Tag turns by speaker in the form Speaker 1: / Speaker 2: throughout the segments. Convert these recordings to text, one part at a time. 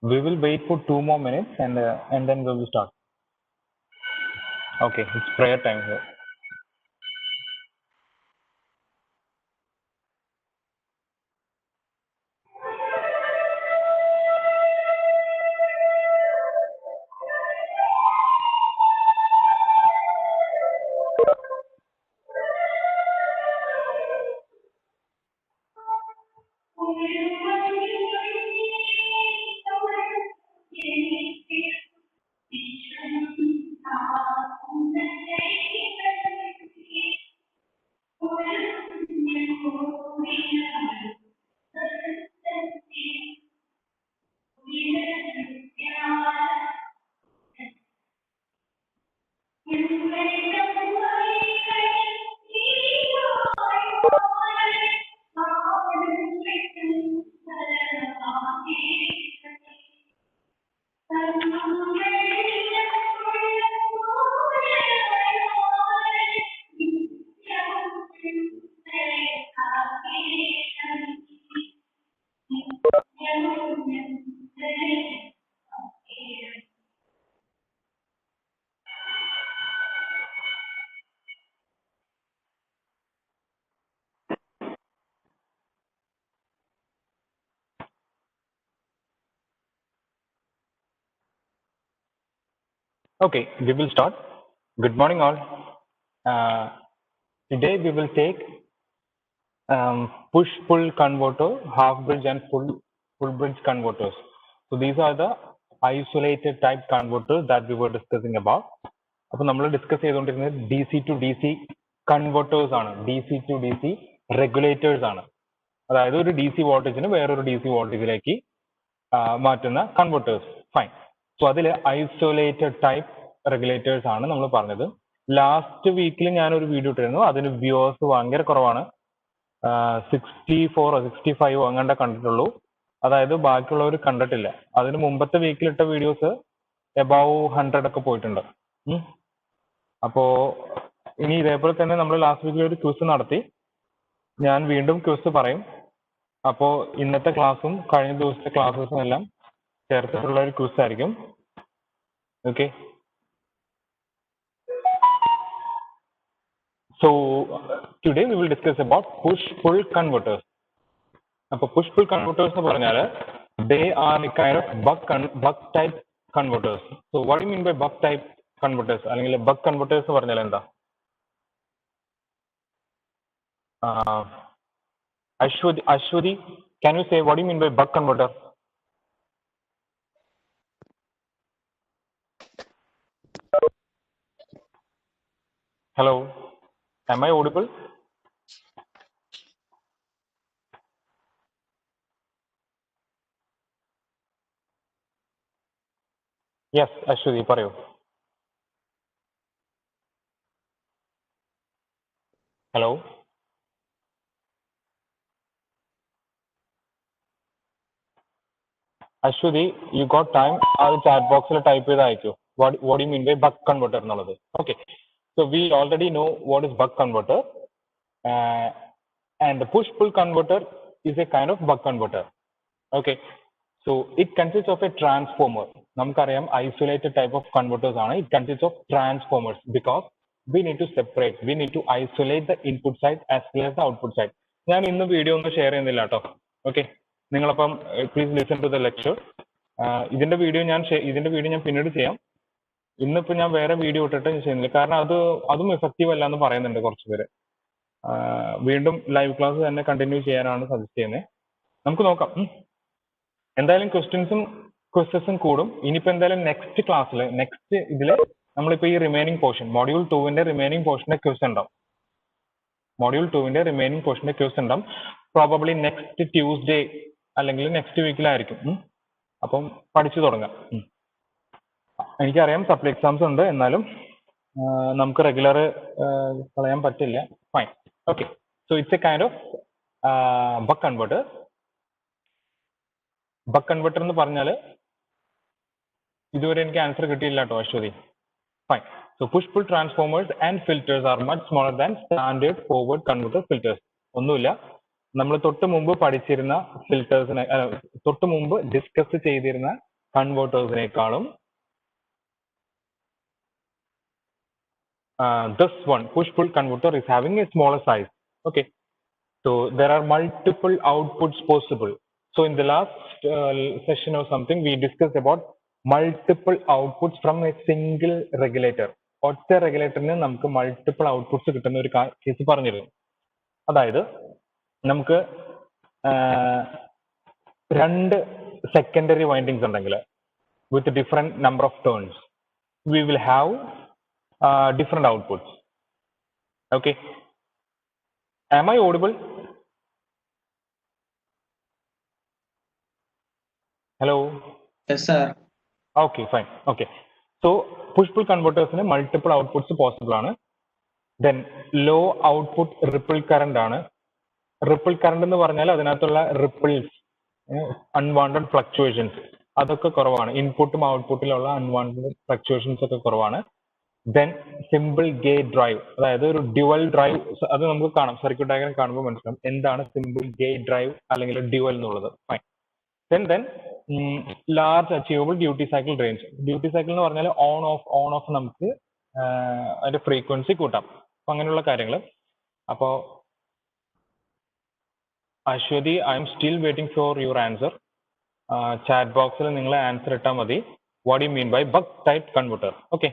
Speaker 1: We will wait for 2 more minutes and then we will start. Okay, it's prayer time here. Okay, we will start. Good morning, all. Today we will take push-pull converter, half-bridge and full-bridge converters. So these are the isolated type converters that we were discussing about. അപ്പോൾ നമ്മൾ discuss ചെയ്തുകൊണ്ടിരുന്നത് DC to DC converters ആണ്, DC to DC regulators ആണ്. അതായത് ഒരു DC വോൾട്ടേജിന് വേറൊരു DC വോൾട്ടേജിലേക്ക് മാറ്റുന്ന കൺവേർട്ടേഴ്സ്. ഫൈൻ. സോ അതിൽ ഐസൊലേറ്റഡ് ടൈപ്പ് റെഗുലേറ്റേഴ്സ് ആണ് നമ്മൾ പറഞ്ഞത്. ലാസ്റ്റ് വീക്കിൽ ഞാനൊരു വീഡിയോ ഇട്ടിരുന്നു, അതിന് വ്യൂവേഴ്സ് ഭയങ്കര കുറവാണ്. 64 65 അങ്ങനെ കണ്ടിട്ടുള്ളൂ. അതായത് ബാക്കിയുള്ളവർ കണ്ടിട്ടില്ല. അതിന് മുമ്പത്തെ വീക്കിൽ ഇട്ട വീഡിയോസ് എബവ് 100 ഒക്കെ പോയിട്ടുണ്ട്. അപ്പോ ഇനി ഇതേപോലെ തന്നെ നമ്മൾ ലാസ്റ്റ് വീക്കിൽ ഒരു ക്വിസ് നടത്തി. ഞാൻ വീണ്ടും ക്വിസ് പറയും. അപ്പോ ഇന്നത്തെ ക്ലാസ്സും കഴിഞ്ഞ ദിവസത്തെ ക്ലാസ്സസും എല്ലാം ചേർത്തിട്ടുള്ള ഒരു ക്വിസ് ആയിരിക്കും. Okay. So today we will discuss about push-pull converters. അപ്പോൾ push-pull converters എന്ന് പറഞ്ഞാൽ they are a kind of buck type converters. So what do you mean by buck type converters? അല്ലെങ്കിൽ buck converters എന്ന് പറഞ്ഞാൽ എന്താ? Ashwati, can you say what do you mean by buck converter? Hello, am I audible? Yes, Ashwati, പറയൂ. Hello. Ashwati, you got time? അത് chat box ൽ type ചെയ്ത് അയക്കൂ. What do you mean by buck converter എന്നുള്ളത്? Okay. So we already know what is buck converter, and the push-pull converter is a kind of buck converter. Okay. So it consists of a transformer. നമുക്കറിയാം isolated type of converters ആണ്. It consists of transformers because we need to separate, we need to isolate the input side as well as the output side. ഞാൻ ഇന്ന് video ഒന്നും share ചെയ്യുന്നില്ല കേട്ടോ. Okay. നിങ്ങളപ്പം please listen to the lecture. ഇതിന്റെ video ഞാൻ പിന്നീട് ചെയ്യാം. ഇന്നിപ്പോ ഞാൻ വേറെ വീഡിയോ ഇട്ടിട്ട് ചെയ്യുന്നില്ല, കാരണം അതും എഫക്റ്റീവ് അല്ല എന്ന് പറയുന്നുണ്ട് കുറച്ച് പേര്. വീണ്ടും ലൈവ് ക്ലാസ് തന്നെ കണ്ടിന്യൂ ചെയ്യാനാണ് സജസ്റ്റ് ചെയ്യുന്നത്. നമുക്ക് നോക്കാം. എന്തായാലും ക്വസ്റ്റ്യൻസും കൂടും. ഇനിയിപ്പോ എന്തായാലും നെക്സ്റ്റ് ഇതില് നമ്മളിപ്പോ ഈ റിമൈനിങ് പോർഷൻ മൊഡ്യൂൾ 2 റിമൈനിങ് പോർഷന്റെ ക്വസ്റ്റ് ഉണ്ടാവും. പ്രോബബ്ലി നെക്സ്റ്റ് ട്യൂസ്ഡേ അല്ലെങ്കിൽ നെക്സ്റ്റ് വീക്കിലായിരിക്കും. അപ്പം പഠിച്ചു തുടങ്ങാം. എനിക്കറിയാം സപ്ലി എക്സാംസ് ഉണ്ട്, എന്നാലും നമുക്ക് റെഗുലർ കളയാൻ പറ്റില്ല. Fine. Okay. So it's a kind of buck converter. Buck converter എന്ന് പറഞ്ഞാൽ ഇതുവരെ എനിക്ക് ആൻസർ കിട്ടിയില്ല കേട്ടോ Ashwathi. Fine. So push pull transformers and filters are much smaller than standard forward converter filters. ഒന്നുമില്ല, നമ്മൾ തൊട്ട് മുമ്പ് പഠിച്ചിരുന്ന ഫിൽറ്റേഴ്സിനെ തൊട്ട് മുമ്പ് ഡിസ്കസ് ചെയ്തിരുന്ന കൺവേർട്ടേഴ്സിനേക്കാളും this one push-pull converter is having a smaller size. Okay, so there are multiple outputs possible. So in the last session or something, we discussed about multiple outputs from a single regulator. ഒറ്റ റെഗുലേറ്ററിന് നമുക്ക് multiple outputs കിട്ടുന്ന ഒരു case പറഞ്ഞിരുന്നു. അതായത് നമുക്ക് രണ്ട് secondary windings ഉണ്ടെങ്കിൽ വിത്ത് different number of turns we will have different outputs. Okay, am I audible? Hello.
Speaker 2: Yes, sir.
Speaker 1: Okay, fine. Okay, so push-pull converters in multiple outputs possible ആണ്. Then low output ripple current ആണ്. Ripple current എന്ന് പറഞ്ഞാൽ അതിനകത്തുള്ള ripples, unwanted fluctuations അതൊക്കെ കുറവാണ്. ഇൻപുട്ടും ഔട്ട്പുട്ടിലുള്ള unwanted fluctuations ഒക്കെ കുറവാണ്. Then simple gate drive, അതായത് ഒരു ഡ്യുവൽ ഡ്രൈവ്, അത് നമുക്ക് കാണാം, സർക്യൂട്ട് ഡയഗ്രം കാണുമ്പോൾ മനസ്സിലാവും എന്താണ് സിമ്പിൾ ഗേറ്റ് ഡ്രൈവ് അല്ലെങ്കിൽ ഡ്യുവൽ എന്നുള്ളത്. Fine. then large achievable duty cycle range. Duty cycle എന്ന് പറഞ്ഞാൽ ഓൺ ഓഫ് നമുക്ക് അതിന്റെ ഫ്രീക്വൻസി കൂട്ടാം. അപ്പൊ അങ്ങനെയുള്ള കാര്യങ്ങൾ. അപ്പോൾ Ashwathi, I'm still waiting for your answer. Chat ബോക്സിൽ നിങ്ങൾ ആൻസർ ഇട്ടാൽ മതി. What you mean by buck type converter? Okay,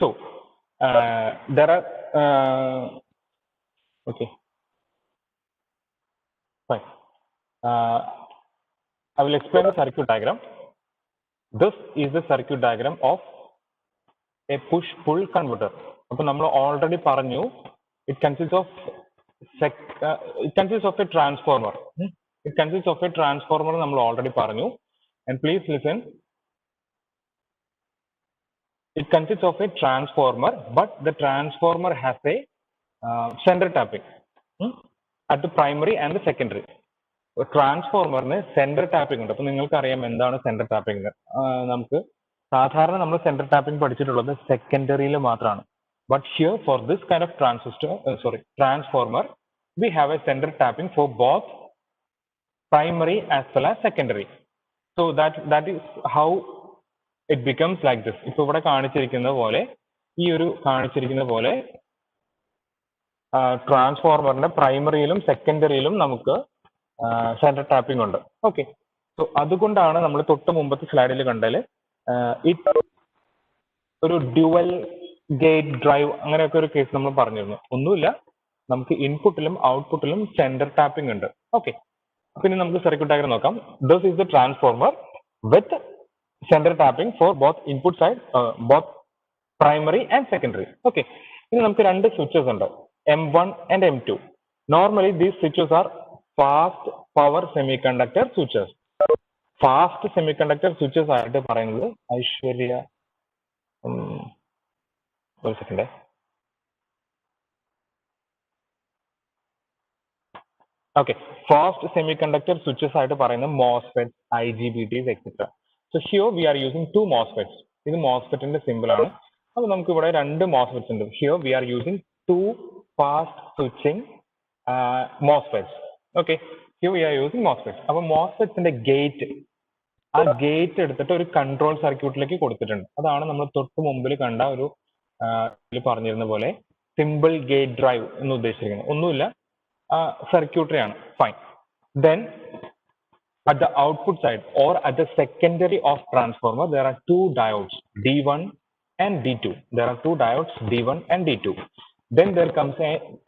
Speaker 1: so there are okay, fine. I will explain the circuit diagram. This is the circuit diagram of a push-pull converter. അപ്പോൾ നമ്മൾ already പറഞ്ഞു, it consists of a transformer. It consists of a transformer നമ്മൾ already പറഞ്ഞു. And please listen. It consists of a transformer, but the transformer has a center tapping at the primary and the secondary. ട്രാൻസ്ഫോർമറിന് centre tapping ഉണ്ട്. അപ്പൊ നിങ്ങൾക്ക് അറിയാം എന്താണ് centre tapping. നമുക്ക് സാധാരണ നമ്മൾ സെന്റർ ടാപ്പിംഗ് പഠിച്ചിട്ടുള്ളത് സെക്കൻഡറിയിൽ മാത്രമാണ്. But here for this kind of transformer V have A centre tapping for both primary as well as secondary. So that is how it becomes like this. ഇപ്പോൾ ഇവിടെ കാണിച്ചിരിക്കുന്ന പോലെ, ഈ ഒരു കാണിച്ചിരിക്കുന്ന പോലെ ട്രാൻസ്ഫോർമറിന്റെ പ്രൈമറിയിലും സെക്കൻഡറിയിലും നമുക്ക് സെന്റർ ടാപ്പിംഗ് ഉണ്ട്. ഓക്കെ, സോ അതുകൊണ്ടാണ് നമ്മൾ തൊട്ട് മുമ്പത്തെ സ്ലൈഡിൽ കണ്ടാൽ ഒരു ഡ്യുവൽ ഗേറ്റ് ഡ്രൈവ് അങ്ങനെയൊക്കെ ഒരു കേസ് നമ്മൾ പറഞ്ഞിരുന്നു. ഒന്നുമില്ല, നമുക്ക് ഇൻപുട്ടിലും ഔട്ട്പുട്ടിലും സെന്റർ ടാപ്പിംഗ് ഉണ്ട്. ഓക്കെ, പിന്നെ നമുക്ക് സർക്യൂട്ട് ഡയഗ്രം നോക്കാം. This is the transformer with centre tapping for both input side, both primary and secondary. Okay, ഇനി നമുക്ക് രണ്ട് സ്വിച്ചസ് ഉണ്ട്, M1 and M2. Normally these switches are fast power semiconductor switches. Fast semiconductor switches ആയിട്ട് പറയുന്നത് ഐശ്വര്യ, ഒരു second. Okay, fast semiconductor switches ആയിട്ട് പറയുന്ന MOSFETs, IGBTs, etc. So here we are using two MOSFETs. ഇത് MOSFETന്റെ സിമ്പിൾ ആണ്. അപ്പോൾ നമുക്ക് ഇവിടെ രണ്ട് MOSFETs ഉണ്ട്. Here we are using two fast switching MOSFETs. Okay, here we are using MOSFETs. അപ്പോൾ MOSFETന്റെ ഗേറ്റ്, ആ ഗേറ്റ് എടുത്തിട്ട് ഒരു കൺട്രോൾ സർക്യൂട്ടിലേക്ക് കൊടുത്തിട്ടുണ്ട്. അതാണ് നമ്മൾ തൊട്ട് മുമ്പിൽ കണ്ട ഒരു പറഞ്ഞിരുന്ന പോലെ സിമ്പിൾ ഗേറ്റ് ഡ്രൈവ് എന്ന് ഉദ്ദേശിച്ചിരിക്കുന്നത്. ഒന്നുമില്ല, circuitry ആണ്. Fine. Then at the output side or at the secondary of transformer there are two diodes, D1 and D2. There are two diodes, D1 and D2. Then there comes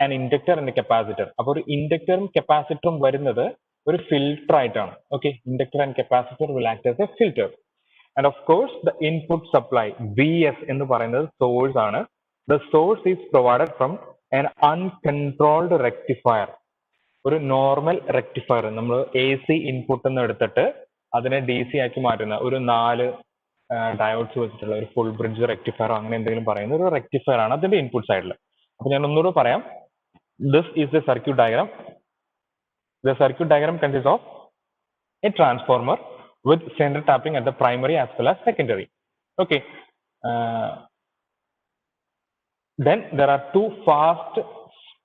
Speaker 1: an inductor and a capacitor. അപ്പോൾ ഒരു ഇൻഡക്ടറും കപ്പാസിറ്ററും വരുന്നത് ഒരു filter ആയിട്ടാണ്. Okay, inductor and capacitor will act as a filter. And of course the input supply, VS എന്ന് പറയുന്നത് source ആണ്. The source is provided from an uncontrolled rectifier. ഒരു നോർമൽ റെക്ടിഫയർ, നമ്മൾ AC ഇൻപുട്ട് എന്ന് എടുത്തിട്ട് അതിനെ DC ആക്കി മാറ്റുന്ന ഒരു 4 ഡയോഡ്സ് വെച്ചിട്ടുള്ള ഒരു ഫുൾ ബ്രിഡ്ജ് റെക്ടിഫയറോ അങ്ങനെ എന്തെങ്കിലും പറയുന്ന ഒരു റെക്ടിഫയർ ആണ് അതിന്റെ ഇൻപുട്ട് സൈഡിൽ. അപ്പൊ ഞാൻ ഒന്നുകൂടെ പറയാം. This is the circuit diagram. The circuit diagram consists of a transformer with center tapping at the primary as well as secondary. Okay. Then there are two fast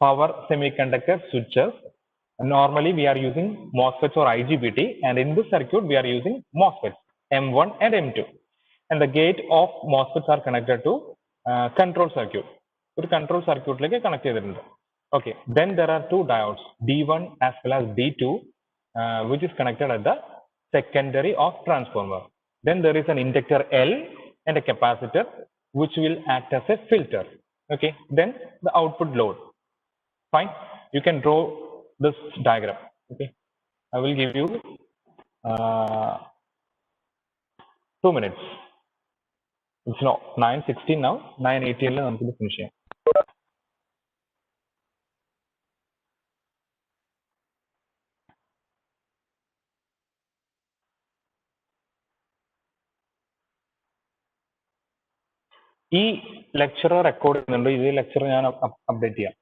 Speaker 1: power semiconductor switches. Normally we are using MOSFETs or IGBT, and in this circuit we are using MOSFETs M1 and M2. And the gate of MOSFETs are connected to control circuit. ഒരു control circuit ലേക്ക് connect ചെയ്തിട്ടുണ്ട്. Okay. Then there are two diodes D1 as well as D2, which is connected at the secondary of transformer. Then there is an inductor L and a capacitor which will act as a filter. Okay. Then the output load. Fine. You can draw this diagram. Okay. I will give you 2 minutes. It's not 9:16 now. 9:18 ൽ നമുക്ക് finish ചെയ്യാം. ഈ lecture record ചെയ്യുന്നുണ്ട്. ഈ lecture ഞാൻ update ചെയ്യാം.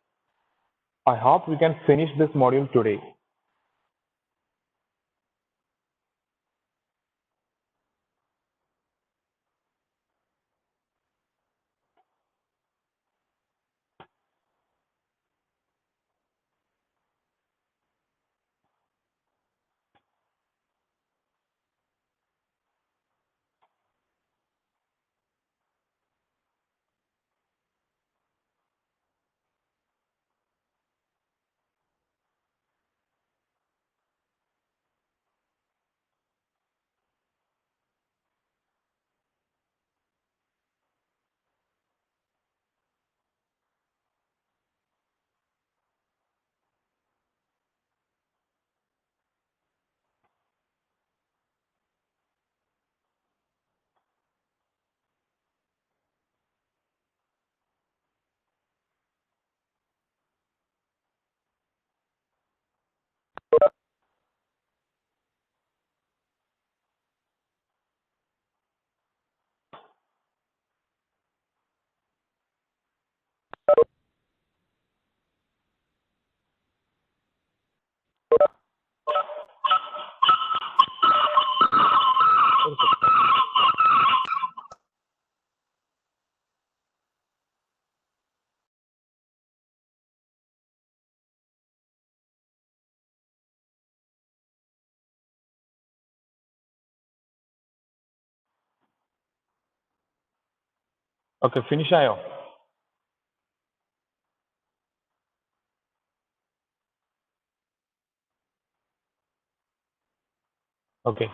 Speaker 1: I hope we can finish this module today. Okay, finish ആയോ? Okay.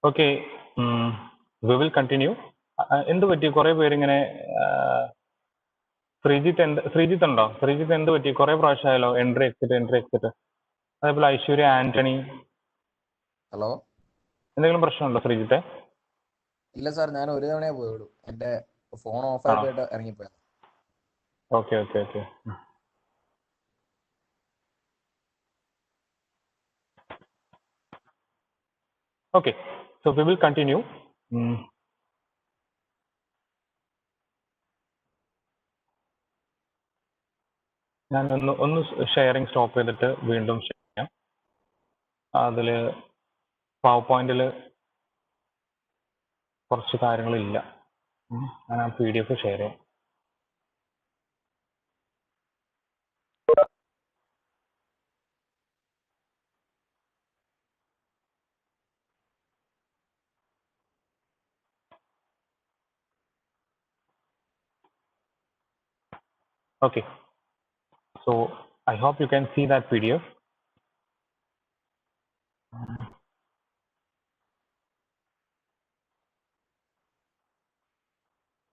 Speaker 1: Okay, we will continue. എന്ത് പറ്റി കുറെ പേരിങ്ങനെ ശ്രീജിത്ത് ഉണ്ടോ? ശ്രീജിത്ത് എന്ത് പറ്റി? കുറെ പ്രാവശ്യമായല്ലോ എൻട്രി എക്സിറ്റ്. അതേപോലെ ഐശ്വര്യ, ആന്റണി.
Speaker 2: ഹലോ,
Speaker 1: എന്തെങ്കിലും പ്രശ്നമുണ്ടോ ശ്രീജിത്തെ?
Speaker 2: ഇല്ല സാർ, ഞാൻ ഒരു തവണയേ പോയുള്ളൂ. എന്റെ ഫോൺ ഓഫ് ആയി പോയിട്ട് ഇറങ്ങിപ്പോയത്.
Speaker 1: Okay. Okay, so we will continue. ഞാൻ ഒന്ന് ഷെയറിങ് സ്റ്റോപ്പ് ചെയ്തിട്ട് വീണ്ടും ചെയ്യാം. അതില് പവർ പോയിന്റിൽ കുറച്ച് കാര്യങ്ങളില്ല. ഞാൻ ആ PDF ഷെയർ ചെയ്യാം. Okay, so I hope you can see that PDF.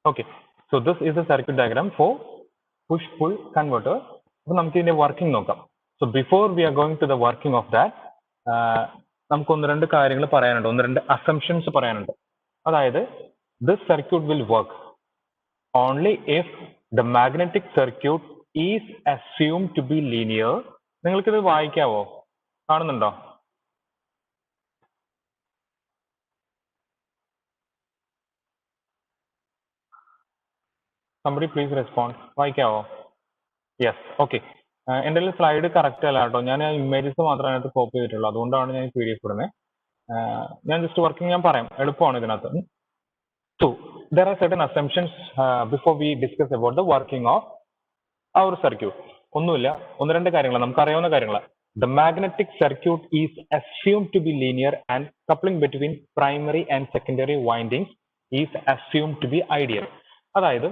Speaker 1: Okay, so this is a circuit diagram for push-pull converter. അപ്പോൾ നമുക്ക് ഇതിന്റെ വർക്കിംഗ് നോക്കാം. So before we are going to the working of that, നമുക്ക് ഒന്ന് രണ്ട് കാര്യങ്ങൾ പറയാനുണ്ട്, ഒന്ന് രണ്ട് അസംഷൻസ് പറയാനുണ്ട്. അതായത് this circuit will work only if the magnetic circuit is assumed to be linear. നിങ്ങൾക്കിത് വായിക്കാവോ? കാണുന്നുണ്ടോ? Somebody please respond. വായിക്കാവോ? Yes, okay. എൻ്റെ സ്ലൈഡ് കറക്റ്റ് അല്ല കേട്ടോ, ഞാൻ ഇമേജസ് മാത്രമേ അതിനകത്ത് കോപ്പി ചെയ്തിട്ടുള്ളൂ, അതുകൊണ്ടാണ് ഞാൻ PDF ഇടുന്നത്. ഞാൻ ജസ്റ്റ് വർക്കിംഗ് ഞാൻ പറയാം, എളുപ്പമാണ് ഇതിനകത്ത്. So there are certain assumptions before we discuss about the working of our circuit. ഒന്നുമില്ല, ഒന്ന് രണ്ട് കാര്യങ്ങൾ നമുക്ക് അറിയാവുന്ന കാര്യങ്ങൾ. The magnetic circuit is assumed to be linear and coupling between primary and secondary windings is assumed to be ideal. അതായത്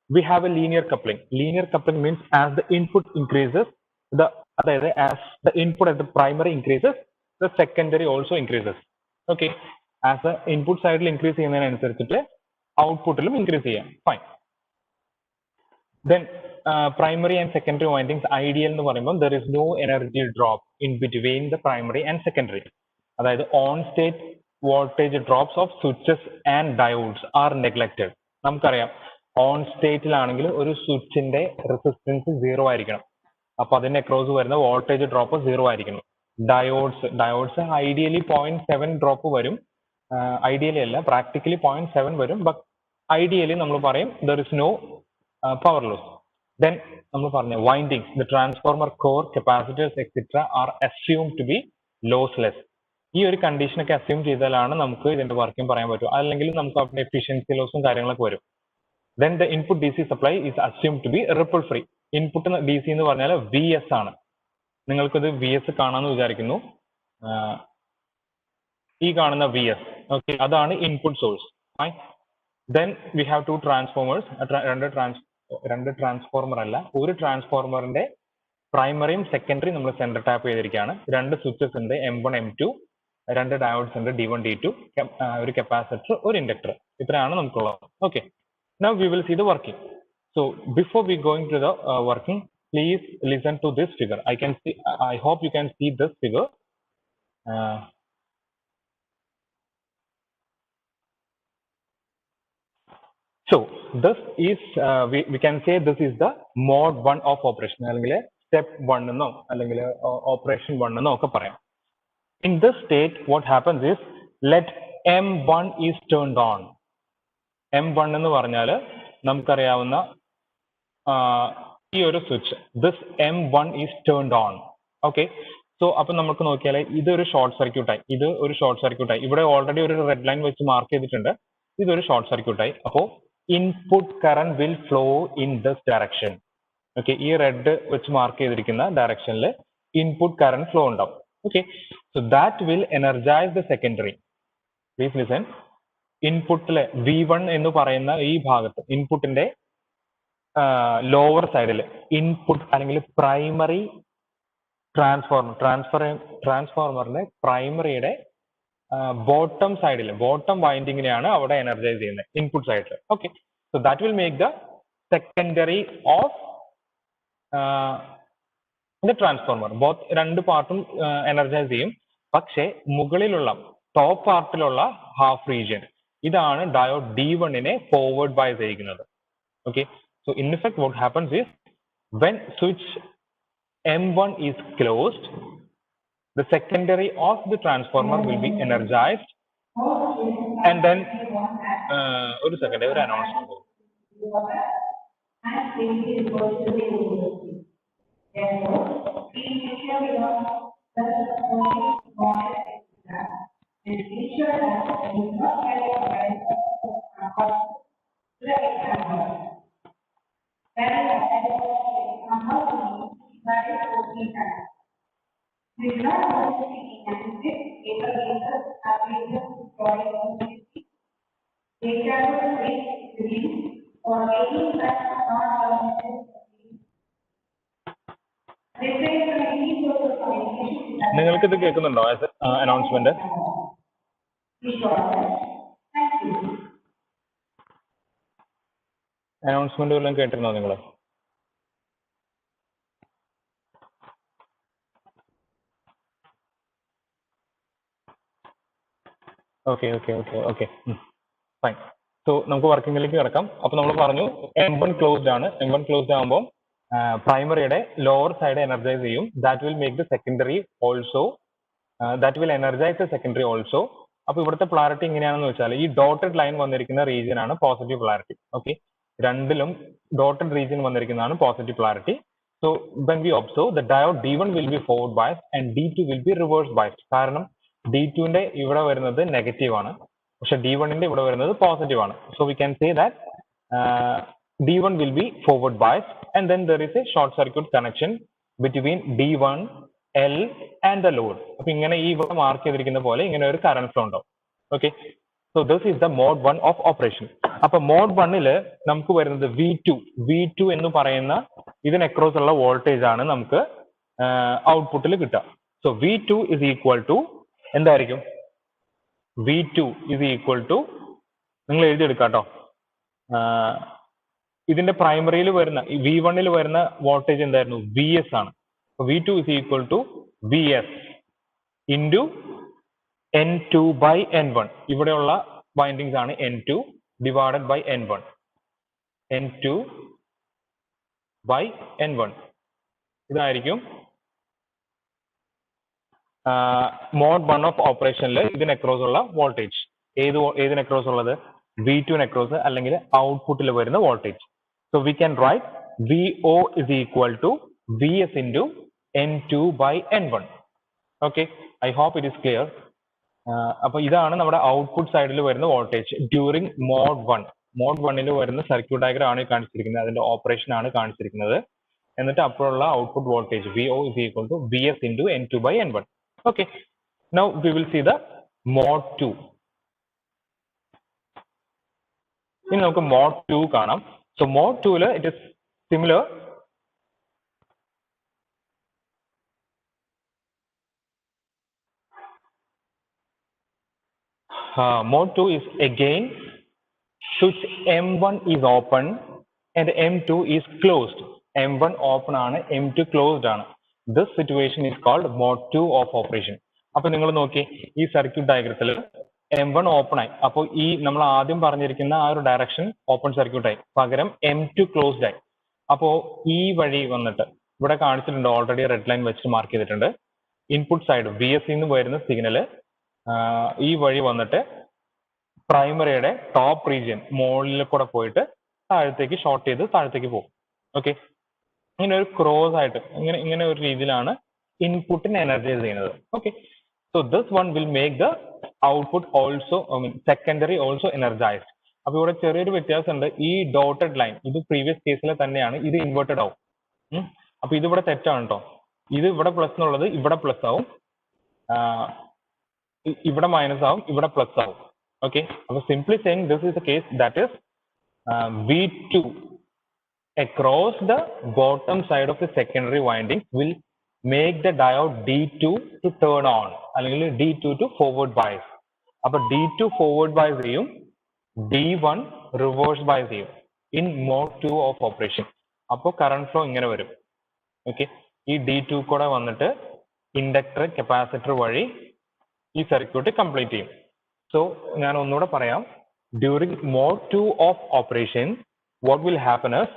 Speaker 1: we have a linear coupling. Linear coupling means as the input increases, as the input at the primary increases, the secondary also increases. Okay, as the input side increase ചെയ്യുന്നതിനനുസരിച്ചിട്ട് ഔട്ട്പുട്ടിലും increase ചെയ്യാം. Fine. Then primary and secondary windings ideal എന്ന് പറയുമ്പോൾ there is no energy drop in between the primary and secondary. അതായത് on state voltage drops of switches and diodes are neglected. നമുക്കറിയാം on സ്റ്റേറ്റിലാണെങ്കിൽ ഒരു സ്വിച്ചിന്റെ resistance 0 ആയിരിക്കണം, അപ്പൊ അതിന്റെ across വരുന്ന voltage drop 0 ആയിരിക്കണം. ഡയോഡ്സ് ഐഡിയലി 0.7 ഡ്രോപ്പ് വരും, ഐഡിയലി അല്ല പ്രാക്ടിക്കലി 0.7 വരും, ബട്ട് ഐഡിയലി നമ്മൾ പറയും there is no power loss. Then നമ്മൾ പറഞ്ഞ windings, the transformer core, capacitors etcetera are assumed to be lossless. ഈ ഒരു കണ്ടീഷനൊക്കെ അസ്യൂം ചെയ്താലാണ് നമുക്ക് ഇതിന്റെ വർക്കിംഗ് പറയാൻ പറ്റും, അല്ലെങ്കിൽ നമുക്ക് അവിടെ എഫിഷ്യൻസി ലോസും കാര്യങ്ങളൊക്കെ വരും. Then the input DC supply is assumed to be ripple free. Input DC എന്ന് പറഞ്ഞാൽ VS ആണ്. നിങ്ങൾക്കത് VS കാണാമെന്ന് വിചാരിക്കുന്നു. ഈ കാണുന്ന VS, okay, അതാണ് input source. Then we have two transformers. രണ്ട് ട്രാൻസ്ഫോർമർ അല്ല, ഒരു ട്രാൻസ്ഫോർമറിന്റെ പ്രൈമറിയും സെക്കൻഡറിയും നമ്മൾ സെന്റർ ടാപ്പ് ചെയ്തിരിക്കുകയാണ്. രണ്ട് സ്വിച്ചസ് ഉണ്ട്, M1 M2, രണ്ട് ഡയോഡ്സ് ഉണ്ട്, D1 D2, ഒരു കപ്പാസിറ്റർ, ഒരു ഇൻഡക്ടർ. ഇത്രയാണ് നമുക്കുള്ളത്. Okay, now we will see the working. So before we going to the working, please listen to this figure. I hope you can see this figure. So this is we can say this is the mode 1 of operation, അല്ലെങ്കിൽ step 1 എന്നോ അല്ലെങ്കിൽ operation 1 എന്നോ ഒക്കെ പറയാം. In this state what happens is let M1 is turned on. M1 എന്ന് പറഞ്ഞാൽ നമുക്കറിയാവുന്ന ഈ ഒരു switch, this M1 is turned on. Okay, so അപ്പൊ നമുക്ക് നോക്കിയാൽ ഇതൊരു ഷോർട്ട് സർക്യൂട്ടായി, ഇത് ഒരു ഷോർട്ട് സർക്യൂട്ടായി. ഇവിടെ ഓൾറെഡി ഒരു റെഡ് ലൈൻ വെച്ച് മാർക്ക് ചെയ്തിട്ടുണ്ട്, ഇതൊരു ഷോർട്ട് സർക്യൂട്ടായി. അപ്പോൾ input current will flow in this direction. Okay, ഈ റെഡ് വെച്ച് മാർക്ക് ചെയ്തിരിക്കുന്ന ഡയറക്ഷനിൽ ഇൻപുട്ട് കറന്റ് ഫ്ലോ ഉണ്ടാവും. Okay, so that will energise the secondary. Please listen. ഇൻപുട്ടിലെ V1 എന്ന് പറയുന്ന ഈ ഭാഗത്ത്, ഇൻപുട്ടിന്റെ ലോവർ സൈഡിൽ ഇൻപുട്ട് അല്ലെങ്കിൽ പ്രൈമറി ട്രാൻസ്ഫോർമറിന്റെ പ്രൈമറിയുടെ ബോട്ടം സൈഡിൽ, ബോട്ടം വൈൻഡിങ്ങിനെയാണ് അവിടെ എനർജൈസ് ചെയ്യുന്നത് ഇൻപുട്ട് സൈഡിൽ. Okay, so that will make the secondary of the transformer. Both രണ്ട് പാർട്ടും എനർജൈസ് ചെയ്യും, പക്ഷേ മുകളിലുള്ള ടോപ്പ് പാർട്ടിലുള്ള ഹാഫ് റീജിയൻ, ഇതാണ് ഡയോഡ് D1 നെ ഫോർവേഡ് ബൈ ചെയ്യിക്കുന്നത്. Okay, so in effect what happens is when switch M1 is closed, the secondary of the transformer will be energized, and then ഒരു സെക്കൻഡ്, ഒരു announcement. നിങ്ങൾക്ക് ഇത് കേൾക്കുന്നുണ്ടോ announcement? Announcement വല്ലതും കേട്ടിരുന്നോ നിങ്ങൾ? Okay fine. സോ നമുക്ക് വർക്കിംഗിലേക്ക് കിടക്കാം. അപ്പൊ നമ്മൾ പറഞ്ഞു M1 ക്ലോസ്ഡ് ആണ്. M1 ക്ലോസ്ഡ് ആകുമ്പോൾ പ്രൈമറിയുടെ ലോവർ സൈഡ് എനർജൈസ് ചെയ്യും. That will make the secondary also that will energise the secondary also. അപ്പൊ ഇവിടുത്തെ പോളാരിറ്റി എങ്ങനെയാണെന്ന് വെച്ചാൽ ഈ ഡോട്ടഡ് ലൈൻ വന്നിരിക്കുന്ന റീജിയൻ ആണ് പോസിറ്റീവ് പോളാരിറ്റി. ഓക്കെ, രണ്ടിലും ഡോട്ടഡ് റീജിയൻ വന്നിരിക്കുന്നതാണ് positive polarity. So when we observe the diode D1 will be forward biased and D2 will be reverse biased. കാരണം D2 ന്റെ ഇവിടെ വരുന്നത് നെഗറ്റീവ് ആണ്, പക്ഷെ D1 ന്റെ ഇവിടെ വരുന്നത് പോസിറ്റീവ് ആണ്. So we can say that D1 will be forward biased and then there is a short circuit connection between D1, L and the load. അപ്പൊ ഇങ്ങനെ ഈ ഇവിടെ മാർക്ക് ചെയ്തിരിക്കുന്ന പോലെ ഇങ്ങനെ ഒരു കറന്റ് ഫ്ലോ ഉണ്ടാവും. Okay, so this is the mode 1 of operation. അപ്പൊ മോഡ് 1 നമുക്ക് വരുന്നത് V2 എന്ന് പറയുന്ന ഇതിന് അക്രോസ് ഉള്ള വോൾട്ടേജ് ആണ് നമുക്ക് ഔട്ട്പുട്ടിൽ കിട്ടുക. So V2 is equal to എന്തായിരിക്കും? V2 is equal to നിങ്ങൾ എഴുതിയെടുക്കാം കേട്ടോ. ഇതിന്റെ പ്രൈമറിയിൽ വരുന്ന V1 വരുന്ന വോൾട്ടേജ് എന്തായിരുന്നു? VS ആണ്. V2 is equal to VS into N2 by N1. ഇവിടെയുള്ള വൈൻഡിങ്സ് ആണ് N2 divided by N1. N2 by N1 ഇതായിരിക്കും മോഡ് 1 ഓഫ് ഓപ്പറേഷനിൽ ഇതിന് അക്രോസ് ഉള്ള വോൾട്ടേജ്. ഏതിന് അക്രോസ് ഉള്ളത്? V2 അക്രോസ് അല്ലെങ്കിൽ ഔട്ട്പുട്ടിൽ വരുന്ന voltage. So we can write VO is equal to VS into N2 by N1. Okay, I hope it is clear. അപ്പൊ ഇതാണ് നമ്മുടെ ഔട്ട്പുട്ട് സൈഡിൽ വരുന്ന വോൾട്ടേജ് ഡ്യൂറിങ് മോഡ് 1. മോഡ് 1 വരുന്ന സർക്യൂട്ട് ഡയഗ്രം ആണ് കാണിച്ചിരിക്കുന്നത്, അതിന്റെ ഓപ്പറേഷൻ ആണ് കാണിച്ചിരിക്കുന്നത്. എന്നിട്ട് അപ്പോഴുള്ള output voltage VO is equal to VS into N2 by N1. Okay, now we will see the mode 2. ഇനി നമുക്ക് മോഡ് 2 കാണാം. So mode 2 it is similar. Mode 2 is again switch M1 is open and M2 is closed. M1 open ആണ്, M2 closed ആണ്. This situation is called mode 2 of operation. അപ്പൊ നിങ്ങൾ നോക്കി ഈ circuit ഡയഗ്രത്തിൽ M1 open ആയി. അപ്പോൾ ഈ നമ്മൾ ആദ്യം പറഞ്ഞിരിക്കുന്ന ആ ഒരു ഡയറക്ഷൻ ഓപ്പൺ സർക്യൂട്ട് ആയി, പകരം M2 ക്ലോസ്ഡ് ആയി. അപ്പോ ഈ വഴി വന്നിട്ട് ഇവിടെ കാണിച്ചിട്ടുണ്ട്, ഓൾറെഡി റെഡ് ലൈൻ വെച്ച് മാർക്ക് ചെയ്തിട്ടുണ്ട്. ഇൻപുട്ട് സൈഡ് VS നിന്ന് വരുന്ന സിഗ്നൽ ഈ വഴി വന്നിട്ട് പ്രൈമറിയുടെ ടോപ്പ് റീജിയൻ മുകളിൽ കൂടെ പോയിട്ട് താഴത്തേക്ക് ഷോർട്ട് ചെയ്ത് താഴത്തേക്ക് പോകും. ഓക്കെ, ഇങ്ങനെ ഒരു ക്രോസ് ആയിട്ട് ഇങ്ങനെ ഒരു രീതിയിലാണ് ഇൻപുട്ടിന് എനർജൈസ് ചെയ്യുന്നത്. Okay, so this one will make the output also secondary also energised. അപ്പൊ ഇവിടെ ചെറിയൊരു വ്യത്യാസമുണ്ട്. ഈ ഡോട്ടഡ് ലൈൻ ഇത് പ്രീവിയസ് കേസിൽ തന്നെയാണ്, ഇത് ഇൻവേർട്ടഡ് ആവും. അപ്പൊ ഇത് ഇവിടെ തെറ്റാണ് കേട്ടോ. ഇത് ഇവിടെ പ്ലസ് എന്നുള്ളത് ഇവിടെ പ്ലസ് ആവും, ഇവിടെ മൈനസ് ആവും, ഇവിടെ പ്ലസ് ആവും. ഓക്കെ, അപ്പൊ simply saying this is the case that is V2 across the bottom side of the secondary winding will make the diode D2 to turn on അല്ലെങ്കിൽ D2 to forward bias. അപ്പൊ D2 forward bias ചെയ്യും, D1 reverse bias ചെയ്യും in mode 2 of operation. അപ്പൊ current flow ഇങ്ങനെ വരും. Okay, ഈ D2 കൂടെ വന്നിട്ട് ഇൻഡക്ടർ കപ്പാസിറ്റർ വഴി ഈ സർക്യൂട്ട് കംപ്ലീറ്റ് ചെയ്യും. സോ ഞാൻ ഒന്നുകൂടെ പറയാം. During mode 2 of operation what will happen is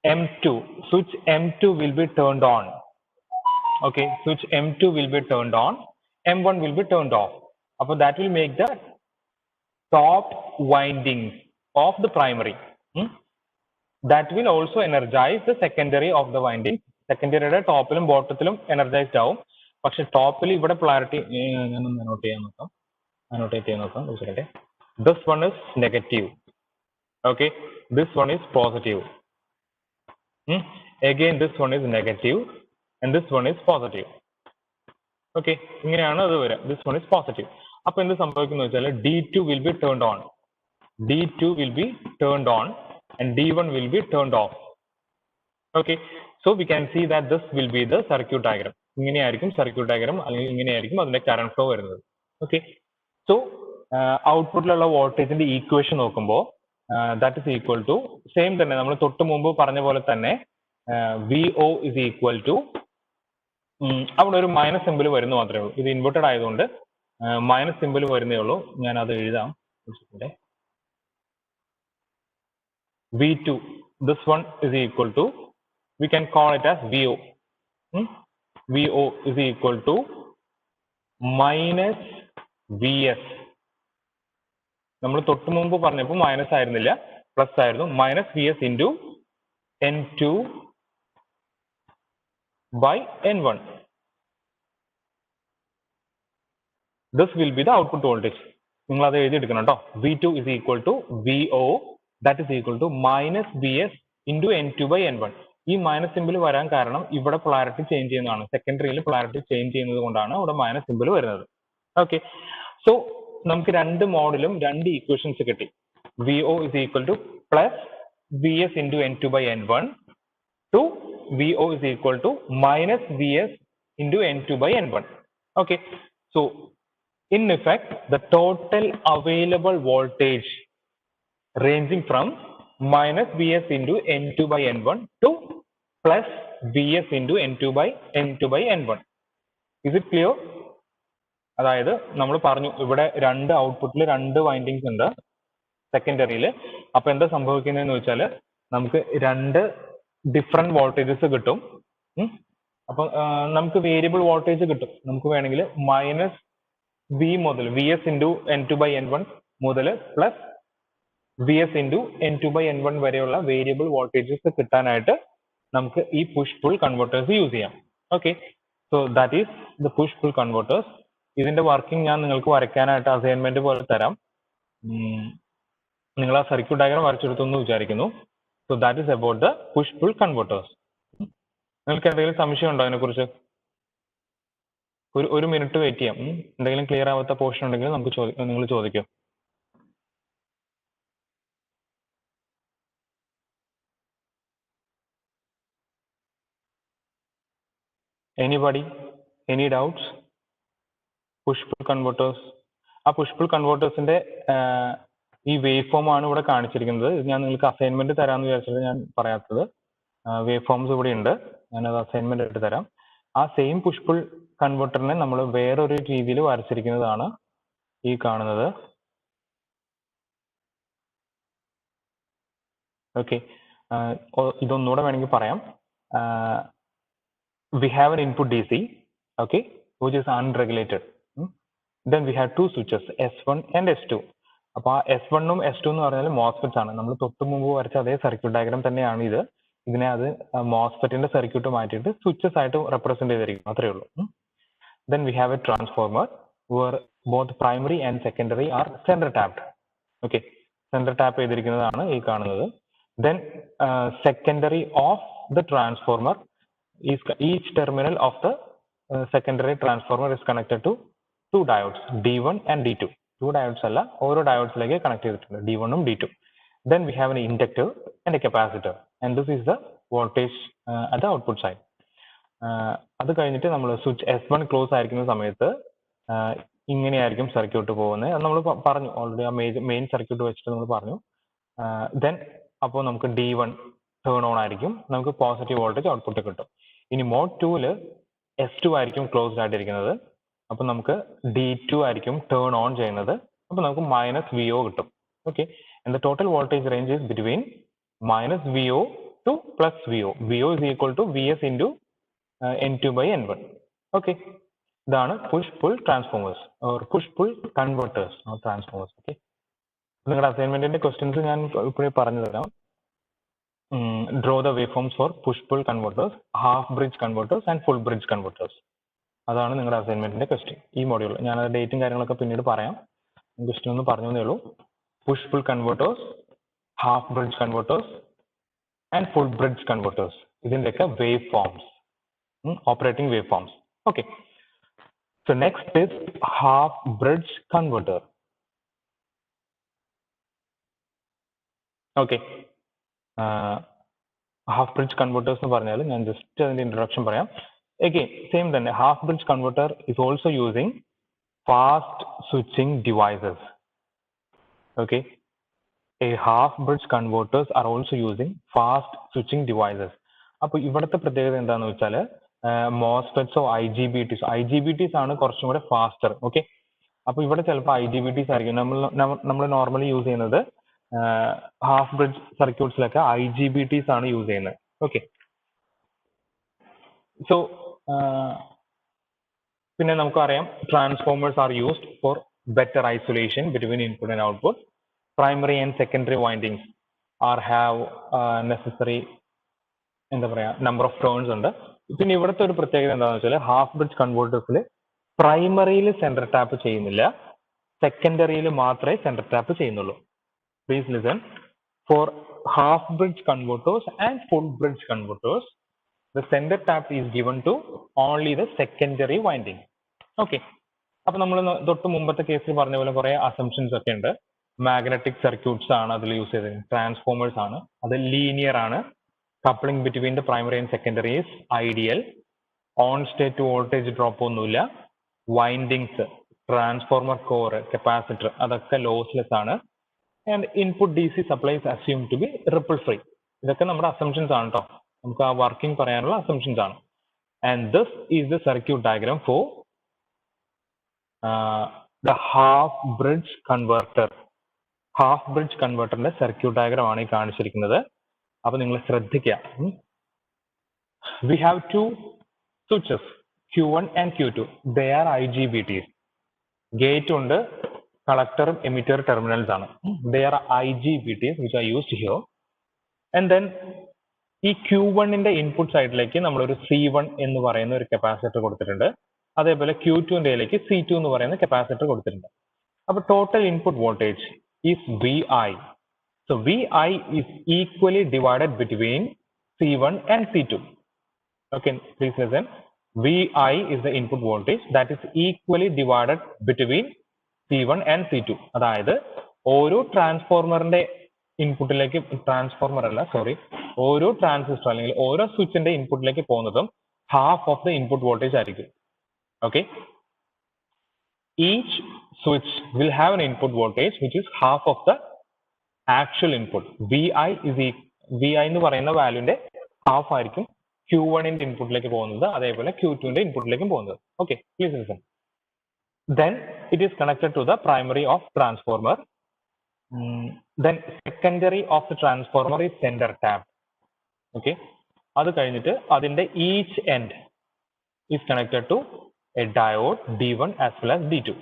Speaker 1: M2 switch M2 will be turned on. Okay, switch M2 will be turned on, M1 will be turned off. Appo that will make the top windings of the primary that will also energize the secondary of the winding. Secondary യുടെ ടോപ്പിലും ബോട്ടത്തിലും energised ആവും. പക്ഷെ ടോപ്പിൽ ഇവിടെ polarity annotate ചെയ്യാൻ നോക്കാം. This one is negative. Okay, this one is positive. Again this one is negative and this one is positive. Okay, ഇങ്ങനെയാണ് അത് വരിക. This one is positive. അപ്പൊ എന്ത് സംഭവിക്കുന്നു വെച്ചാൽ D2 will be turned on, D2 will be turned on and D1 will be turned off. Okay, so we can see that this will be the circuit diagram. ഇങ്ങനെയായിരിക്കും circuit diagram, അല്ലെങ്കിൽ ഇങ്ങനെയായിരിക്കും അതിന്റെ current flow വരുന്നത്. Okay, so ഔട്ട്പുട്ടിലുള്ള വോൾട്ടേജിന്റെ equation നോക്കുമ്പോൾ that is equal to same തന്നെ നമ്മൾ തൊട്ട് മുമ്പ് പറഞ്ഞ പോലെ തന്നെ VO is equal to അവിടെ ഒരു മൈനസ് സിമ്പിൾ വരുന്നു മാത്രമേ ഉള്ളൂ. ഇത് ഇൻവെർട്ടഡ് ആയതുകൊണ്ട് മൈനസ് സിമ്പിൾ വരുന്നേ ഉള്ളൂ. ഞാൻ അത് എഴുതാം. V2, this one is equal to, we can call it as VO. VO is equal to minus VS. നമ്മൾ തൊട്ട് മുമ്പ് പറഞ്ഞപ്പോൾ മൈനസ് ആയിരുന്നില്ല, പ്ലസ് ആയിരുന്നു. Minus VS into N2 by N1. This will be the output voltage. നിങ്ങൾ അത് എഴുതിയെടുക്കണം കേട്ടോ. V2 is equal to VO, that is equal to minus VS into N2 by N1. ഈ മൈനസ് സിമ്പിൾ വരാൻ കാരണം ഇവിടെ polarity change ചെയ്യുന്നതാണ്. സെക്കൻഡറിയിൽ polarity change ചെയ്യുന്നത് കൊണ്ടാണ് ഇവിടെ മൈനസ് സിമ്പിൾ വരുന്നത്. ഓക്കെ, സോ നമുക്ക് രണ്ട് മോഡലും രണ്ട് ഈക്വേഷൻസ് കിട്ടി. VO is equal to plus VS into N2 by N1 to VO is equal to minus VS into N2 by N1. Okay, so in effect, the total available voltage ranging from minus VS into N2 by N1 to plus VS into N2 by N1. Is it clear? അതായത് നമ്മൾ പറഞ്ഞു ഇവിടെ രണ്ട് ഔട്ട്പുട്ടിൽ രണ്ട് windings ഉണ്ട് സെക്കൻഡറിയിൽ. അപ്പൊ എന്താ സംഭവിക്കുന്നതെന്ന് വെച്ചാൽ നമുക്ക് രണ്ട് ഡിഫറെന്റ് വോൾട്ടേജസ് കിട്ടും. അപ്പൊ നമുക്ക് വേരിയബിൾ വോൾട്ടേജ് കിട്ടും. നമുക്ക് വേണമെങ്കിൽ മൈനസ് V മുതൽ VS into N2 by N1 മുതൽ plus VS into N2 by N1 വരെയുള്ള വേരിയബിൾ വോൾട്ടേജസ് കിട്ടാനായിട്ട് നമുക്ക് ഈ പുഷ് പുൾ കൺവേർട്ടേഴ്സ് യൂസ് ചെയ്യാം. Okay, so that is the push pull converters. ഇതിന്റെ വർക്കിംഗ് ഞാൻ നിങ്ങൾക്ക് വരയ്ക്കാനായിട്ട് അസൈൻമെന്റ് പോലെ തരാം. നിങ്ങൾ ആ സർക്യൂട്ട് ഡയഗ്രാം വരച്ചെടുത്തു എന്ന് വിചാരിക്കുന്നു. So that is about the push pull converters. നിങ്ങൾക്ക് എന്തെങ്കിലും സംശയം ഉണ്ടോ അതിനെക്കുറിച്ച്? ഒരു മിനിറ്റ് വെയിറ്റ് ചെയ്യാം. എന്തെങ്കിലും ക്ലിയർ ആവാത്ത പോർഷൻ ഉണ്ടെങ്കിൽ നമുക്ക് നിങ്ങൾ ചോദിക്കും. Anybody, any doubts? Push pull converters, ആ പുഷ് പുൾ കൺവേർട്ടേഴ്സിന്റെ ഈ വേവ് ഫോം ആണ് ഇവിടെ കാണിച്ചിരിക്കുന്നത്. ഇത് ഞാൻ നിങ്ങൾക്ക് അസൈൻമെന്റ് തരാമെന്ന് വിചാരിച്ചിട്ട് ഞാൻ പറയാത്തത്. വേവ് ഫോംസ് ഇവിടെ ഉണ്ട്, ഞാനത് അസൈൻമെന്റ് ആയിട്ട് തരാം. ആ സെയിം പുഷ് പുൾ കൺവേർട്ടറിനെ നമ്മൾ വേറൊരു രീതിയിൽ വരച്ചിരിക്കുന്നതാണ് ഈ കാണുന്നത്. ഓക്കെ, ഇതൊന്നുകൂടെ വേണമെങ്കിൽ പറയാം. We have an input DC, okay, which is unregulated. Then we have two switches, S1 and S2. അപ്പോൾ ആ S1 ഉം S2 എന്ന് പറഞ്ഞാൽ മോസ്ഫെറ്റ്സ് ആണ്. നമ്മൾ തൊട്ട് മുമ്പ് വരച്ച അതേ സർക്യൂട്ട് ഡയഗ്രാം തന്നെയാണ് ഇത്. ഇതിനെ അത് മോസ്ഫെറ്റിന്റെ സർക്യൂട്ട് മാറ്റിയിട്ട് സ്വിച്ചസ് ആയിട്ട് റെപ്രസെന്റ് ചെയ്തിരിക്കും, അത്രേ ഉള്ളൂ. Then we have a transformer where both primary and secondary are center tapped. Okay, center tap ചെയ്തിരിക്കുന്നതാണ് ഈ കാണുന്നത്. Then secondary of the transformer is each terminal of the secondary transformer is connected to two diodes, D1 and D2. Two diodes അല്ല, ഓരോ ഡയോഡ്സിലേക്ക് connect ചെയ്തിട്ടുണ്ട്, D1 ഉം D2. Then we have an inductor and a capacitor, and this is the voltage at the output side. അത് കഴിഞ്ഞിട്ട് നമ്മൾ switch S1 close ആയിരിക്കുന്ന സമയത്ത് ഇങ്ങനെയായിരിക്കും സർക്യൂട്ട് പോകുന്നത്. അത് നമ്മൾ പറഞ്ഞു ഓൾറെഡി, ആ മെയിൻ സർക്യൂട്ട് വെച്ചിട്ട് നമ്മൾ പറഞ്ഞു. ദെൻ അപ്പോൾ നമുക്ക് D1 ടേൺ ഓൺ ആയിരിക്കും, നമുക്ക് പോസിറ്റീവ് വോൾട്ടേജ് ഔട്ട്പുട്ട് കിട്ടും. ഇനി മോഡ് 2-ല് S2 ആയിരിക്കും ക്ലോസ്ഡ് ആയിട്ടിരിക്കുന്നത്, അപ്പൊ നമുക്ക് D2 ആയിരിക്കും ടേൺ ഓൺ ചെയ്യുന്നത്, അപ്പൊ നമുക്ക് മൈനസ് VO കിട്ടും. Okay, and the total voltage range is between minus VO two plus VO. VO is equal to VS into N2 by N1. Okay, ഇതാണ് push pull transformers or push pull converters, not transformers. Okay, നിങ്ങളുടെ അസൈൻമെന്റിന്റെ questions ഞാൻ ഇപ്പോഴേ പറഞ്ഞു തരാം. Draw the waveforms for push-pull converters, half-bridge converters and full-bridge converters. അതാണ് നിങ്ങളുടെ അസൈൻമെന്റിന്റെ question ഈ മോഡ്യൂൾ. ഞാൻ അത് ഡേറ്റും കാര്യങ്ങളൊക്കെ പിന്നീട് പറയാം, ക്വസ്റ്റ്യൻ ഒന്ന് പറഞ്ഞേ ഉള്ളൂ. Push pull converters, half bridge converters and full bridge converters, ഇതിന്റെയൊക്കെ wave forms, operating wave forms. Okay, so next is half bridge converter. Okay, half bridge converters എന്ന് പറഞ്ഞാൽ ഞാൻ ജസ്റ്റ് അതിന്റെ ഇൻട്രൊഡക്ഷൻ പറയാം. Again, same then, half bridge converter is also using fast switching devices. Okay, a half bridge converters are also using fast switching devices. അപ്പോൾ ഇവിടുത്തെ പ്രത്യേകത എന്താണെന്ന് വെച്ചാൽ മോസ്ഫെറ്റ്സോ ഐ ജി ബി ടീസ് ആണ് കുറച്ചും കൂടെ ഫാസ്റ്റർ. ഓക്കെ, അപ്പോൾ ഇവിടെ ചിലപ്പോൾ ഐ ജി ബി ടീസ് ആയിരിക്കും. നമ്മൾ നോർമലി യൂസ് ചെയ്യുന്നത് ഹാഫ് ബ്രിഡ്ജ് സർക്യൂട്ട്സിലൊക്കെ ഐ ജി ബി ടീസ് ആണ് യൂസ് ചെയ്യുന്നത്. ഓക്കെ, സോ പിന്നെ നമുക്കറിയാം transformers are used for better isolation between input and output. Primary and secondary windings are have necessary എന്താ പറയാ നമ്പർ ഓഫ് ടേൺസ് ഉണ്ട്. പിന്നെ ഇവിടുത്തെ ഒരു പ്രത്യേകത എന്താണെന്ന് വെച്ചാൽ ഹാഫ് ബ്രിഡ്ജ് കൺവേർട്ടേഴ്സിൽ പ്രൈമറിയിൽ സെൻട്രൽ ടാപ്പ് ചെയ്യുന്നില്ല, സെക്കൻഡറിയിൽ മാത്രമേ സെൻട്രൽ ടാപ്പ് ചെയ്യുന്നുള്ളൂ. Please listen. For half bridge converters and full bridge converters the center tap is given to only the secondary winding. Okay, അപ്പോൾ നമ്മൾ തൊട്ട് മുമ്പത്തെ കേസിൽ പറഞ്ഞ പോലെ കുറെ അസംഷൻസ് ഒക്കെ ഉണ്ട്. മാഗ്നറ്റിക് സർക്യൂട്ട്സ് ആണ് അതിൽ യൂസ് ചെയ്തത്, ട്രാൻസ്ഫോമേഴ്സ് ആണ്, അത് ലീനിയർ ആണ്, coupling between the primary and secondary is ideal, on state voltage drop ഒന്നുമില്ല, വൈൻഡിങ്സ്, ട്രാൻസ്ഫോർമർ കോർ, കപ്പാസിറ്റർ അതൊക്കെ ലോസ്ലെസ് ആണ്, and input D C supplies assume to be ripple free. ഇതൊക്കെ നമ്മുടെ അസംഷൻസ് ആണ് കേട്ടോ, നമുക്ക് ആ വർക്കിംഗ് പറയാനുള്ള അസംഷൻസ് ആണ്. And this is the circuit diagram for the half bridge converter. Half bridge കൺവെർട്ടറിന്റെ സർക്യൂട്ട് ഡയഗ്രാം ആണ് ഈ കാണിച്ചിരിക്കുന്നത്. അപ്പൊ നിങ്ങൾ ശ്രദ്ധിക്കുക. We have two switches Q1 and Q2. They are IGBTs. Gate ഉണ്ട്, കളക്ടറും എമിറ്റർ ടെർമിനൽസ് ആണ്. They are IGBTs which are used here. And then ഈ Q1ന്റെ ഇൻപുട്ട് സൈഡിലേക്ക് നമ്മളൊരു C1 എന്ന് പറയുന്ന ഒരു കപ്പാസിറ്റർ കൊടുത്തിട്ടുണ്ട്. അതേപോലെ Q2ന്റെയിലേക്ക് C2 എന്ന് പറയുന്ന കപ്പാസിറ്റർ കൊടുത്തിട്ടുണ്ട്. അപ്പോൾ total input voltage is VI. So VI is equally divided between C1 and C2. Okay, please listen. VI is the input voltage that is equally divided between C1 and C2. അതായത് ഓരോ ട്രാൻസ്ഫോർമറിന്റെ ഇൻപുട്ടിലേക്ക്, transformer അല്ല sorry, ഓരോ transistor അല്ലെങ്കിൽ ഓരോ സ്വിച്ചിന്റെ ഇൻപുട്ടിലേക്ക് പോകുന്നതും half of the input voltage ആയിരിക്കും. Okay, each switch will have an input voltage which is half of the actual input. VI എന്ന് പറയുന്ന വാല്യൂന്റെ ഹാഫ് ആയിരിക്കും Q1ന്റെ ഇൻപുട്ടിലേക്ക് പോകുന്നത്, അതേപോലെ Q2ന്റെ ഇൻപുട്ടിലേക്കും പോകുന്നത്. Okay, please listen. Then it is connected to the primary of transformer. Then secondary of the transformer is center tap. Okay, അത് കഴിഞ്ഞിട്ട് അതിന്റെ each end is connected to a diode D1 as well as D2.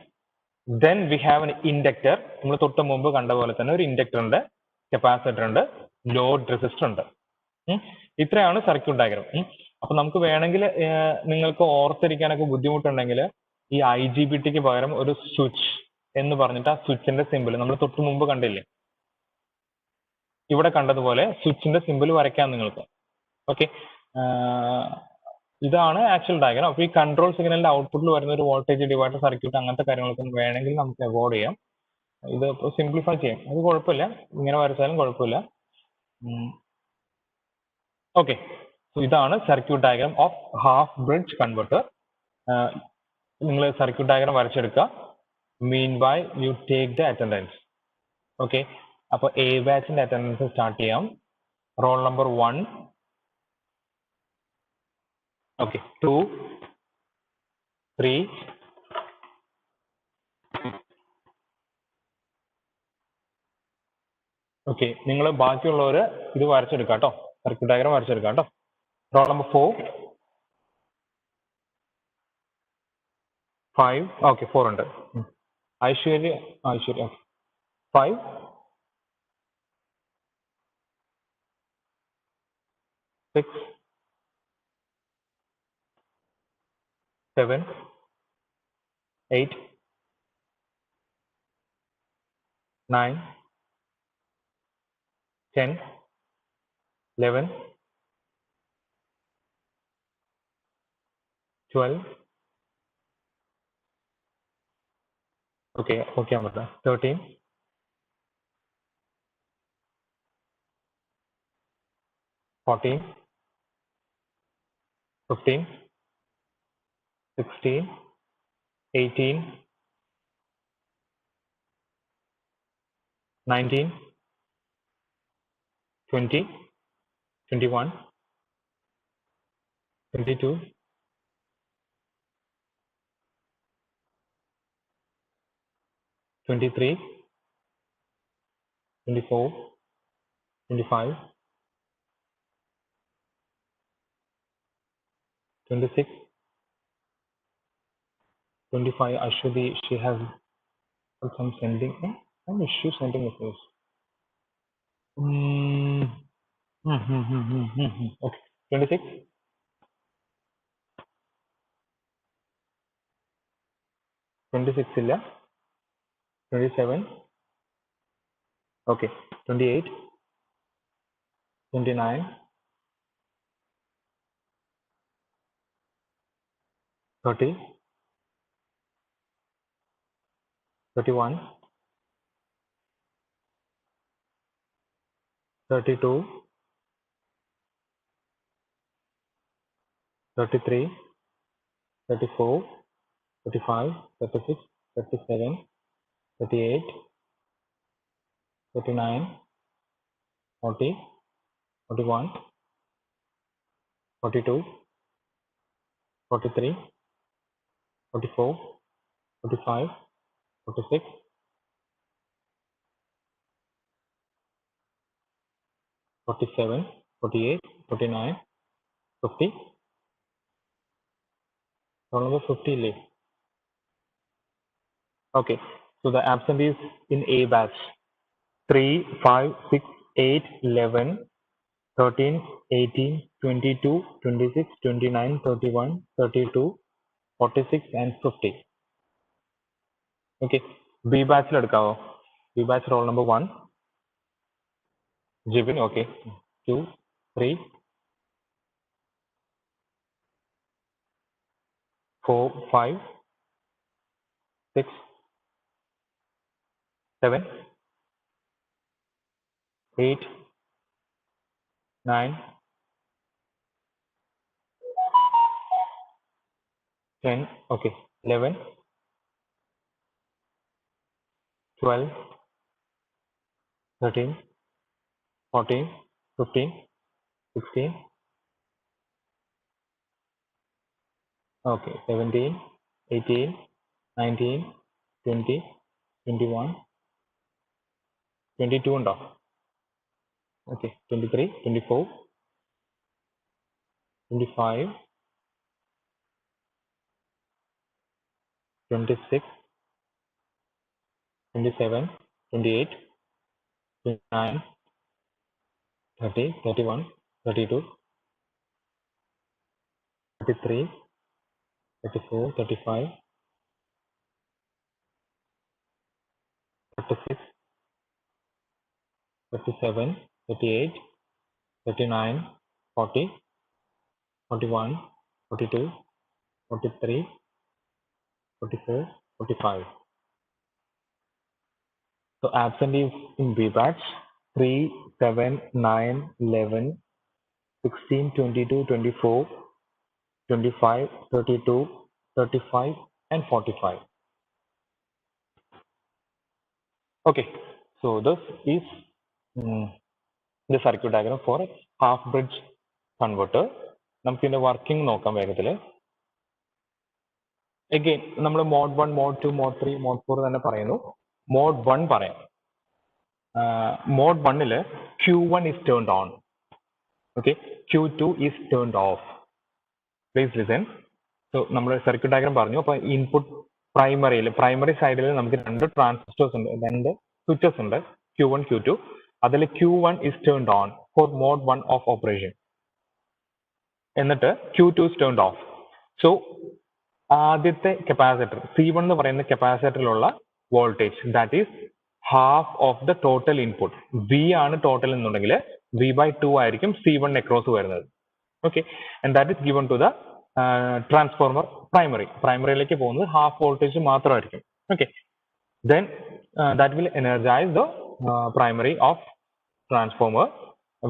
Speaker 1: Then we have an inductor. നമ്മൾ തൊട്ട് മുമ്പ് കണ്ട പോലെ തന്നെ ഒരു ഇൻഡക്ടർ ഉണ്ട്, കപ്പാസിറ്റർ ഉണ്ട്, ലോഡ് റെസിസ്റ്റർ ഉണ്ട്. ഇത്രയാണ് സർക്യൂട്ട് ഡയഗ്രാം. അപ്പൊ നമുക്ക് വേണമെങ്കിൽ നിങ്ങൾക്ക് ഓർത്തിരിക്കാനൊക്കെ ബുദ്ധിമുട്ടുണ്ടെങ്കിൽ ഈ IGBTക്ക് പകരം ഒരു സ്വിച്ച് എന്ന് പറഞ്ഞിട്ട് ആ സ്വിച്ചിന്റെ സിമ്പിൾ നമ്മൾ തൊട്ട് മുമ്പ് കണ്ടില്ലേ, ഇവിടെ കണ്ടതുപോലെ സ്വിച്ചിന്റെ സിമ്പിൾ വരയ്ക്കാം നിങ്ങൾക്ക്. ഓക്കെ, ഇതാണ് ആക്ച്വൽ ഡയഗ്രാം. അപ്പോൾ ഈ കൺട്രോൾ സിഗ്നലിന്റെ ഔട്ട്പുട്ടിൽ വരുന്ന ഒരു വോൾട്ടേജ് ഡിവൈഡർ സർക്യൂട്ട് അങ്ങനത്തെ കാര്യങ്ങളൊക്കെ വേണമെങ്കിൽ നമുക്ക് അവോയ്ഡ് ചെയ്യാം. ഇത് സിംപ്ലിഫൈ ചെയ്യാം, അത് കുഴപ്പമില്ല, ഇങ്ങനെ വരച്ചാലും കുഴപ്പമില്ല. ഓക്കെ, ഇതാണ് circuit diagram of half bridge converter. നിങ്ങൾ സർക്യൂട്ട് ഡയഗ്രാം വരച്ചെടുക്കുക. Meanwhile, you take the attendance. Okay, അപ്പോൾ എ ബാച്ചിന്റെ അറ്റൻഡൻസ് സ്റ്റാർട്ട് ചെയ്യാം. Roll number 1, okay, 2, 3, okay. നിങ്ങൾ ബാക്കിയുള്ളവർ ഇത് വരച്ചെടുക്കാം കേട്ടോ, സർക്യൂട്ട് ഡയഗ്രാം വരച്ചെടുക്കാം കേട്ടോ. റോൾ നമ്പർ 4, 5, ഓക്കെ 4 ഉണ്ട്. Aishwarya, okay 5, 6, 7, 8, 9, 10, 11, 12, okay, Amrita, 13, 14, 15, 16, 18, 19, 20, 21, 22, 23, 24, 25, 26, 25. Ashwati, she has some sending. When is she sending messages? Okay. 26, 26 illa. 27. Okay. 28, 29, 30, 31, 32, 33, 34, 35, 36, 37, 38, 39, 40, 41, 42, 43, 44, 45, 46, 47, 48, 49, 50. Roll number 50 lay. Okay. So the absentees in A batch 3, 5, 6, 8, 11, 13, 18, 22, 26, 29, 31, 32, 46 and 50. Okay. B batch ladkao. B batch roll number 1. Jibin. Okay. 2, 3, 4, 5, 6, 7, 8, 9, 10. Okay. 11, 12, 13, 14, 15, 16. Okay. 17, 18, 19, 20, 21, 22 ഉണ്ടോ? Okay. 23, 24, 25, 26, 27, 28, 29, 30, 31, 32, 33, 34, 35, 36, 37, 38, 39, 40, 41, 42, 43, 44, 45. So absentees in B batch 3, 7, 9, 11, 16, 22, 24, 25, 32, 35 and 45. Okay, so this is the circuit diagram for a half bridge converter. നമുക്ക് ഇതിന്റെ working നോക്കാം വേഗത്തിൽ. Again നമ്മൾ mode 1, mode 2, mode 3, mode 4 തന്നെ പറയുന്നു. Mode 1 പറയാം. Mode 1 Q1 is turned on. Okay, Q2 is turned off. Please listen. So നമ്മൾ circuit diagram പറഞ്ഞു. അപ്പോൾ ഇൻപുട്ട് പ്രൈമറി സൈഡിൽ നമുക്ക് രണ്ട് ട്രാൻസിസ്റ്റേഴ്സ് ഉണ്ട്, രണ്ട് സ്വിച്ചസ് ഉണ്ട്, Q1, Q2. അതിൽ Q1 is turned on for mode 1 of operation. എന്നിട്ട് Q2 is turned off. So ആദ്യത്തെ കപ്പാസിറ്റർ C1 എന്ന് പറയുന്ന കപ്പാസിറ്ററിലുള്ള voltage that is half of the total input. V ആണ് ടോട്ടൽ എന്നുണ്ടെങ്കിൽ V/2 ആയിരിക്കും C1 അക്രോസ് വരുന്നത്. Okay, and that is given to the transformer പ്രൈമറിയിലേക്ക് പോകുന്നത് ഹാഫ് വോൾട്ടേജ് മാത്രമായിരിക്കും. Okay, then that will energise the primary of transformer,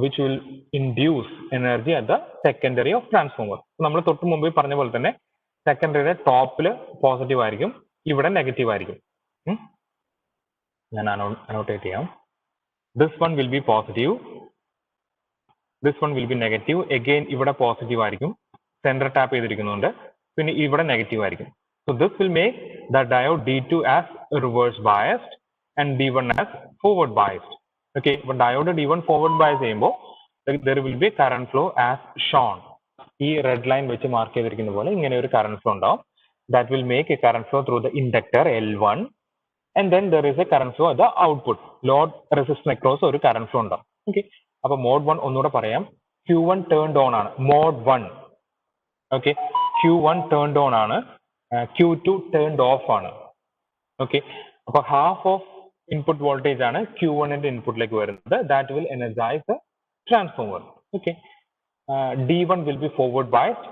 Speaker 1: which will induce energy at the secondary of transformer. നമ്മൾ തൊട്ട് മുമ്പ് പറഞ്ഞ പോലെ തന്നെ സെക്കൻഡറിയുടെ ടോപ്പിൽ പോസിറ്റീവ് ആയിരിക്കും, ഇവിടെ നെഗറ്റീവ് ആയിരിക്കും. ഞാൻ അനോട്ടേറ്റ് ചെയ്യാം. This one will be positive This one will be negative. Again, ഇവിടെ positive ആയിരിക്കും. Center tap ചെയ്തിരിക്കുന്നുണ്ട്. പിന്നെ ഇവിടെ negative ആയിരിക്കും. So this will make the diode D2 as reverse biased and D1 as forward biased. Okay, but diode D1 forward biased ചെയ്യുമ്പോൾ there will be current flow as shown. ഈ red line വെച്ച് mark ചെയ്തിരിക്കുന്ന പോലെ ഇങ്ങനെ ഒരു current flow ഉണ്ടാവും. That will make a current flow through the inductor L1, and then there is a current flow at the output. Load resistance across ഒരു current flow ഉണ്ടാവും. Okay, അപ്പോൾ mode 1 ഒന്നുകൂടെ പറയാം. Q1 turned on ആണ്. Mode 1. Okay, Q1 turned on ആണ്. Q2 turned off ആണ്. Okay, അപ്പോൾ half of input voltage ആണ് Q1 ന്റെ ഇൻപുട്ടിലേക്ക് വരുന്നത്. That will energize the transformer. Okay, D1 will be forward biased,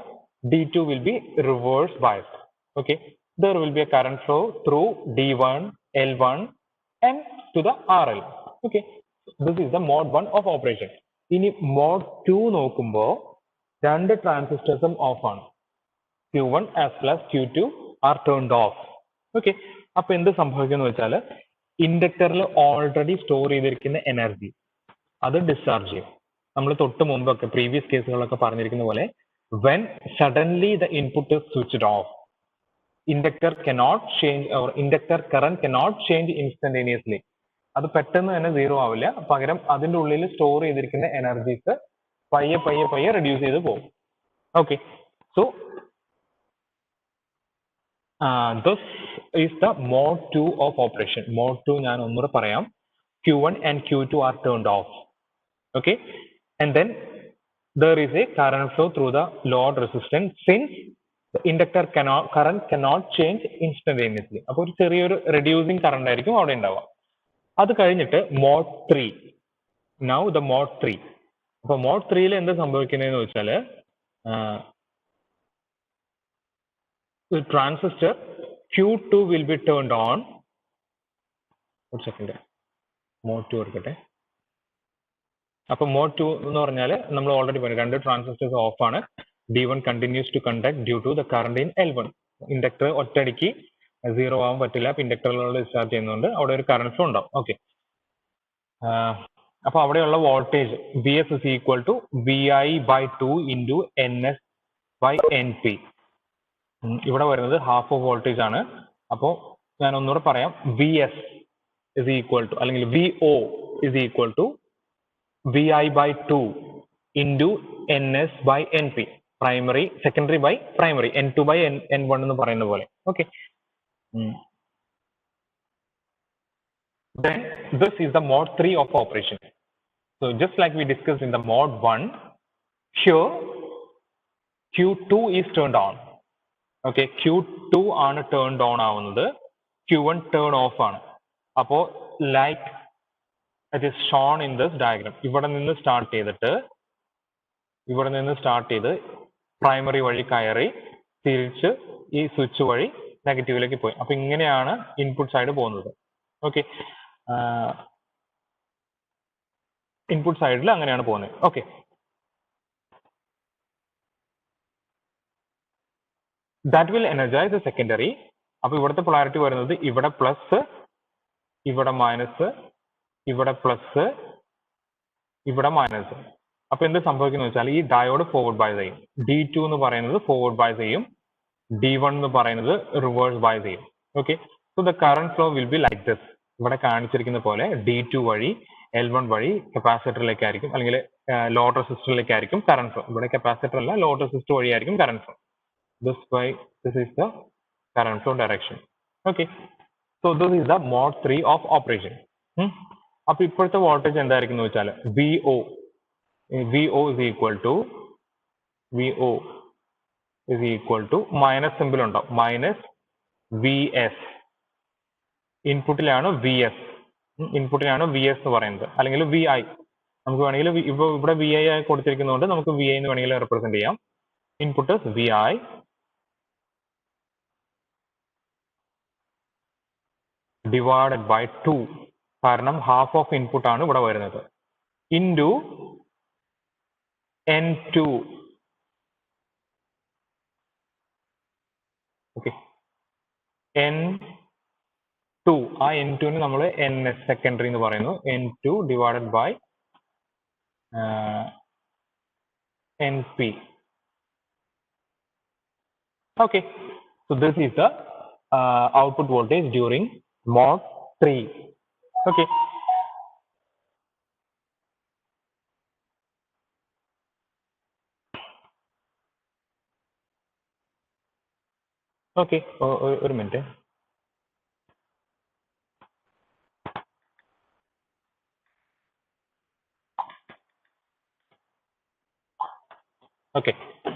Speaker 1: D2 will be reverse biased. Okay, there will be a current flow through D1, L1 and to the RL. Okay, this is the mode 1 of operation. ഇനി mode 2 നോക്കുമ്പോൾ രണ്ട് ട്രാൻസിസ്റ്റേഴ്സും of ആണ്. Q1 as well as Q2 are turned off. Okay, അപ്പോൾ എന്ത് സംഭവിക്കുന്നു വെച്ചാൽ ഇൻഡക്ടറിൽ already store ചെയ്തിരിക്കുന്ന എനർജി അത് ഡിസ്ചാർജ് ചെയ്യും. നമ്മൾ തൊട്ട് മുമ്പൊക്കെ പ്രീവിയസ് കേസുകളൊക്കെ പറഞ്ഞിരിക്കുന്ന പോലെ when suddenly the input is switched off, inductor cannot change or inductor current cannot change instantaneously. അത് പെട്ടെന്ന് തന്നെ സീറോ ആവില്ല. പകരം അതിൻ്റെ ഉള്ളിൽ സ്റ്റോർ ചെയ്തിരിക്കുന്ന എനർജീസ് പയ്യെ റെഡ്യൂസ് ചെയ്ത് പോകും. Okay, so this is the mode 2 of operation. Mode 2 ഞാൻ ഒന്നുകൂടെ പറയാം. Q1 and Q2 are turned off. Okay, and then there is a current flow through the load resistance since the inductor current cannot change instantaneously. അപ്പോൾ ഒരു ചെറിയൊരു reducing current ആയിരിക്കും അവിടെ ഉണ്ടാവുക. അത് കഴിഞ്ഞിട്ട് മോഡ് 3. Now the mode 3. അപ്പോൾ mode 3ൽ എന്താ സംഭവിക്കുന്നതെന്ന് വെച്ചാൽ transistor Q2 will be turned on. ഒരു സെക്കൻഡ്, മോഡ് 2 എടുക്കട്ടെ. അപ്പോൾ മോഡ് 2 എന്ന് പറഞ്ഞാൽ നമ്മൾ ഓൾറെഡി പറഞ്ഞു രണ്ട് ട്രാൻസിസ്റ്റേഴ്സ് ഓഫ് ആണ്. D1 continues to conduct due to the current in L1. Inductor ഒറ്റയടിക്ക് സീറോ ആവാൻ പറ്റില്ല. അപ്പോൾ ഇൻഡക്ടറിലുള്ള ഡിസ്ചാർജ് ചെയ്യുന്നുണ്ട്, അവിടെ ഒരു കറണ്ട് ഫ്ലോ ഉണ്ടാവും. ഓക്കെ, അപ്പോൾ അവിടെയുള്ള voltage VS is equal to VI/2 into NS by NP. ഇവിടെ വരുന്നത് ഹാഫ് ഓഫ് വോൾട്ടേജ് ആണ്. അപ്പോൾ ഞാൻ ഒന്നുകൂടെ പറയാം. VS is equal to അല്ലെങ്കിൽ VO is equal to VI/2 into NS by NP. Primary secondary by primary, N2 by N1 എന്ന് പറയുന്ന പോലെ. ഓക്കെ, then this is the mode 3 of operation. So just like we discussed in the mode 1, here Q2 is turned on. Okay, Q2 ആണ് turned on ആവുന്നത്, Q1 turn off ആണ്. അപ്പോൾ like it is shown in this diagram. ഇവിടെ നിന്ന് start ചെയ്ത് primary വഴി കയറി തിരിച്ച് ഈ സ്വിച്ച് വഴി നെഗറ്റീവിലേക്ക് പോയി. അപ്പൊ ഇങ്ങനെയാണ് ഇൻപുട്ട് സൈഡ് പോകുന്നത്. ഓക്കെ, ഇൻപുട്ട് സൈഡിൽ അങ്ങനെയാണ് പോകുന്നത്. Okay, that will energise the secondary. അപ്പൊ ഇവിടുത്തെ പൊളാരിറ്റി വരുന്നത് ഇവിടെ പ്ലസ്, ഇവിടെ മൈനസ്, ഇവിടെ പ്ലസ്, ഇവിടെ മൈനസ്. അപ്പൊ എന്ത് സംഭവിക്കുന്നു വെച്ചാൽ ഈ ഡയോഡ് ഫോർവേഡ് ബൈസ് ചെയ്യും. D2 എന്ന് പറയുന്നത് ഫോർവേഡ് ബൈസ് ചെയ്യും, D1 എന്ന് പറയുന്നത് റിവേഴ്സ് ബൈസ് ചെയ്യും. Okay, so the current flow will be like this. ഇവിടെ കാണിച്ചിരിക്കുന്ന പോലെ D2 വഴി L1 വഴി കപ്പാസിറ്ററിലേക്കായിരിക്കും അല്ലെങ്കിൽ ലോഡ് റെസിസ്റ്ററിലേക്കായിരിക്കും കറന്റ് ഫ്ലോ. ഇവിടെ കപ്പാസിറ്റർ അല്ല, ലോഡ് റെസിസ്റ്റർ വഴിയായിരിക്കും current flow. This is the current flow direction. Okay, so this is the mode 3 of operation. അപ്പോൾ ഇപ്പോഴത്തെ വോൾട്ടേജ് എന്തായിരിക്കും എന്ന് വെച്ചാൽ VO is equal to minus simple ഉണ്ടാവും, മൈനസ് VS. ഇൻപുട്ടിലാണ് VS എന്ന് പറയുന്നത്, അല്ലെങ്കിൽ VI. നമുക്ക് വേണമെങ്കിൽ ഇവിടെ VI ആയി കൊടുത്തിരിക്കുന്നതുകൊണ്ട് നമുക്ക് VI എന്ന് വേണമെങ്കിൽ റെപ്രസെന്റ് ചെയ്യാം. ഇൻപുട്ട് VI divided by 2, കാരണം ഹാഫ് ഓഫ് ഇൻപുട്ട് ആണ് ഇവിടെ വരുന്നത്, ഇൻറ്റു N2. ഓക്കെ, N2, ആ N2 ന് നമ്മൾ NS സെക്കൻഡറി എന്ന് പറയുന്നു. N2 divided by NP. Okay, so this is the output voltage during mod 3. Okay. Okay, ഒരു minute. Okay,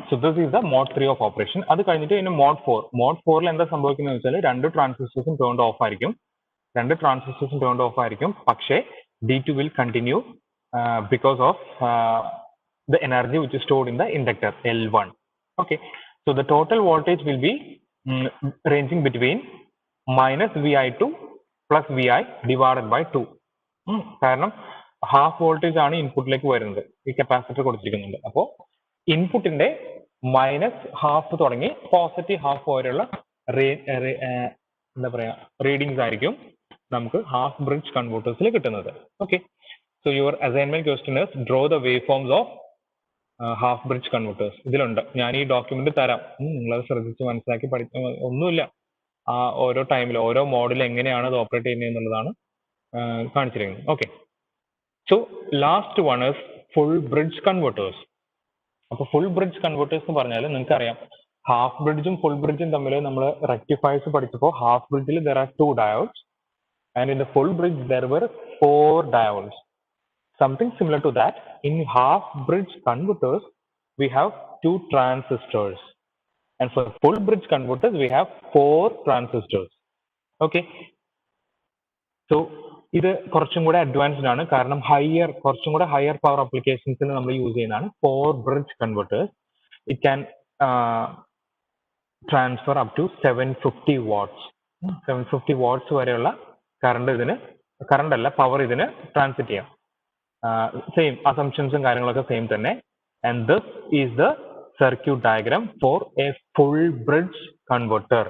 Speaker 1: so this is the mod 3 of operation. അത് കഴിഞ്ഞിട്ട് ഇനി mod 4. mod 4ൽ എന്താ സംഭവിക്കുന്നത് വെച്ചാൽ രണ്ട് ട്രാൻസിസ്റ്റേഴ്സും turned off ആയിരിക്കും. രണ്ട് ട്രാൻസിസ്റ്റേഴ്സും turned off ആയിരിക്കും. പക്ഷേ D2 will continue because of the energy which is stored in the inductor L1. Okay, so the total voltage will be ranging between minus VI2 plus VI divided by 2. കാരണം half voltage ആണ് ഇൻപുട്ടിലേക്ക് വരുന്നത്, ഈ capacitor കൊടുത്തിരിക്കുന്നുണ്ട്. അപ്പോൾ ഇൻപുട്ടിന്റെ minus half തുടങ്ങി positive half വരെയുള്ള എന്താ പറയാ റീഡിങ്സ് ആയിരിക്കും നമുക്ക് ഹാഫ് ബ്രിഡ്ജ് കൺവേർട്ടേഴ്സിൽ കിട്ടുന്നത്. Okay, so your assignment question is draw the wave forms of half bridge converters. ഇതിലുണ്ട്, ഞാൻ ഈ ഡോക്യുമെന്റ് തരാം, നിങ്ങളത് ശ്രദ്ധിച്ച് മനസ്സിലാക്കി ഒന്നുമില്ല, ആ ഓരോ ടൈമിൽ ഓരോ മോഡൽ എങ്ങനെയാണ് അത് ഓപ്പറേറ്റ് ചെയ്യുന്നത് എന്നുള്ളതാണ് കാണിച്ചിരിക്കുന്നത്. Okay, so last one is full bridge converters. അപ്പോൾ ഫുൾ ബ്രിഡ്ജ് കൺവേർട്ടേഴ്സ് എന്ന് പറഞ്ഞാൽ നിങ്ങൾക്ക് അറിയാം, ഹാഫ് ബ്രിഡ്ജും ഫുൾ ബ്രിഡ്ജും തമ്മിൽ നമ്മൾ റെക്ടിഫയേഴ്സ് പഠിച്ചപ്പോൾ ഹാഫ് ബ്രിഡ്ജിൽ there are 2 diodes and in the full bridge there were 4 diodes. Something similar to that, in half bridge converters we have 2 transistors, and for full bridge converters we have 4 transistors. Okay, so ഇത് കുറച്ചും കൂടെ advanced ആണ്, കാരണം കുറച്ചും കൂടെ higher power അപ്ലിക്കേഷൻസിൽ നമ്മൾ use ചെയ്യുന്നതാണ് 4 bridge converters. It can transfer up to 750 watts. 750 watts വരെയുള്ള കറണ്ട് അല്ല പവർ ഇതിന് ട്രാൻസ്മിറ്റ് ചെയ്യാം. സെയിം അസംഷൻസും കാര്യങ്ങളൊക്കെ സെയിം തന്നെ. And this is the circuit diagram for a full bridge converter.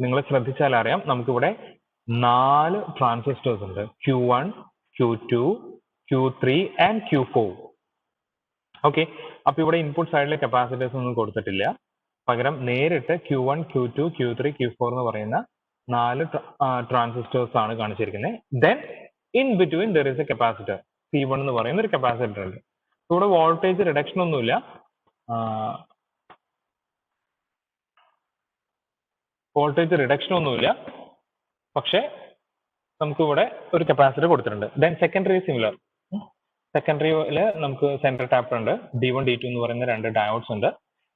Speaker 1: നിങ്ങൾ ശ്രദ്ധിച്ചാൽ അറിയാം, നമുക്കിവിടെ 4 ട്രാൻസിസ്റ്റേഴ്സ് ഉണ്ട്, Q1, Q2, Q3 and Q4. Okay, അപ്പൊ ഇവിടെ ഇൻപുട്ട് സൈഡിലെ കപ്പാസിറ്റേഴ്സ് ഒന്നും കൊടുത്തിട്ടില്ല, പകരം നേരിട്ട് Q1, Q2, Q3, Q4 എന്ന് പറയുന്ന 4 ട്രാൻസിസ്റ്റേഴ്സ് ആണ് കാണിച്ചിരിക്കുന്നത്. Then in between there is A capacitor C1 എന്ന് പറയുന്ന ഒരു കപ്പാസിറ്റർ ഉണ്ട്. ഇവിടെ വോൾട്ടേജ് റിഡക്ഷൻ ഒന്നുമില്ല, പക്ഷെ നമുക്ക് ഇവിടെ ഒരു കപ്പാസിറ്റർ കൊടുത്തിട്ടുണ്ട്. ദെൻ സെക്കൻഡറി സിമിലർ, സെക്കൻഡറിയിൽ നമുക്ക് സെൻട്രൽ ടാപ്പർ ഉണ്ട്, D1, D2 എന്ന് പറയുന്ന 2 ഡയോഡ്സ് ഉണ്ട്,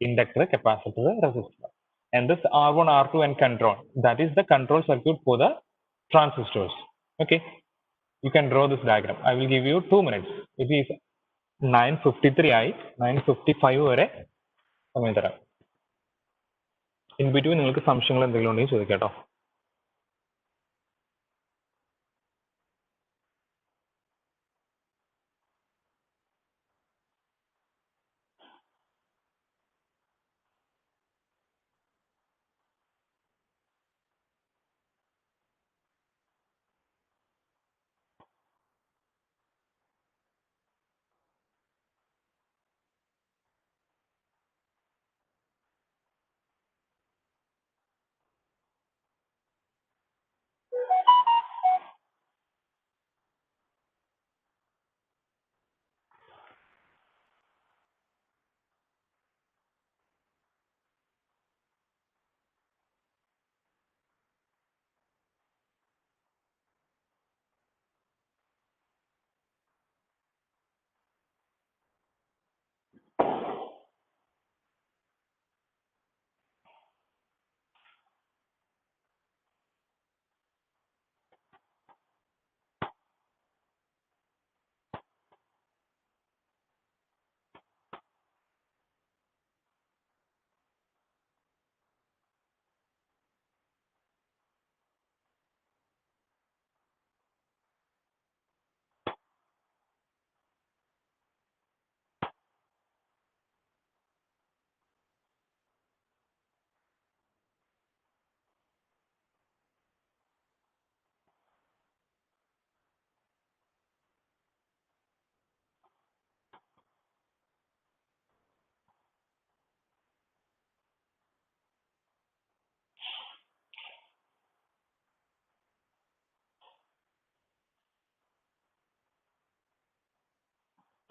Speaker 1: inductor, capacitor, resistor. And this R1, R2 and control, that is the control circuit for the transistors. Okay, you can draw this diagram. I will give you 2 minutes. It is 9:53 ആയി, 9:55 വരെ സമയം തരാം. In between നിങ്ങൾക്ക് സംശയങ്ങൾ എന്തെങ്കിലും ഉണ്ടെങ്കിൽ ചോദിക്കാട്ടോ.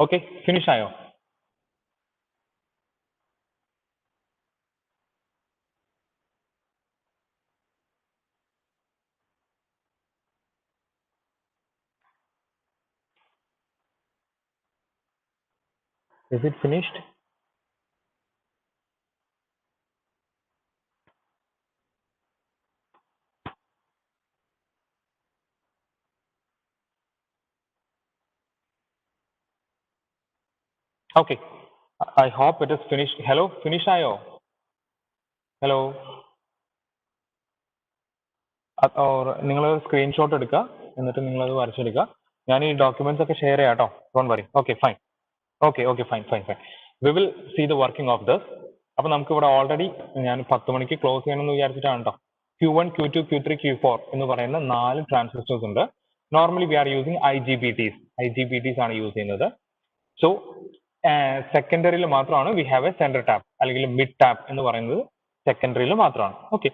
Speaker 1: Okay, finish ആയോ? Is it finished? Okay, I hope it is finished. Hello, finish ആയോ? Hello. നിങ്ങൾ സ്ക്രീൻഷോട്ട് എടുക്കുക, എന്നിട്ട് നിങ്ങൾ അത് വരച്ചെടുക്കുക. ഞാൻ ഈ ഡോക്യുമെന്റ്സ് ഒക്കെ ഷെയർ ചെയ്യാം കേട്ടോ. Don't worry. Okay fine. Okay fine. We will see the working of this. അപ്പൊ നമുക്ക് ഇവിടെ ഓൾറെഡി ഞാൻ 10 മണിക്ക് ക്ലോസ് ചെയ്യണമെന്ന് വിചാരിച്ചിട്ടാണ് കേട്ടോ. Q1, Q2, Q3, Q4 എന്ന് പറയുന്ന 4 ട്രാൻസിസ്റ്റേഴ്സ് ഉണ്ട്. Normally we are using IGBTs ആണ് യൂസ് ചെയ്യുന്നത്. സോ സെക്കൻഡറിയിൽ മാത്രമാണ് we have a central tap അല്ലെങ്കിൽ മിഡ് ടാപ്പ് എന്ന് പറയുന്നത് സെക്കൻഡറിയിൽ മാത്രമാണ്. ഓക്കെ,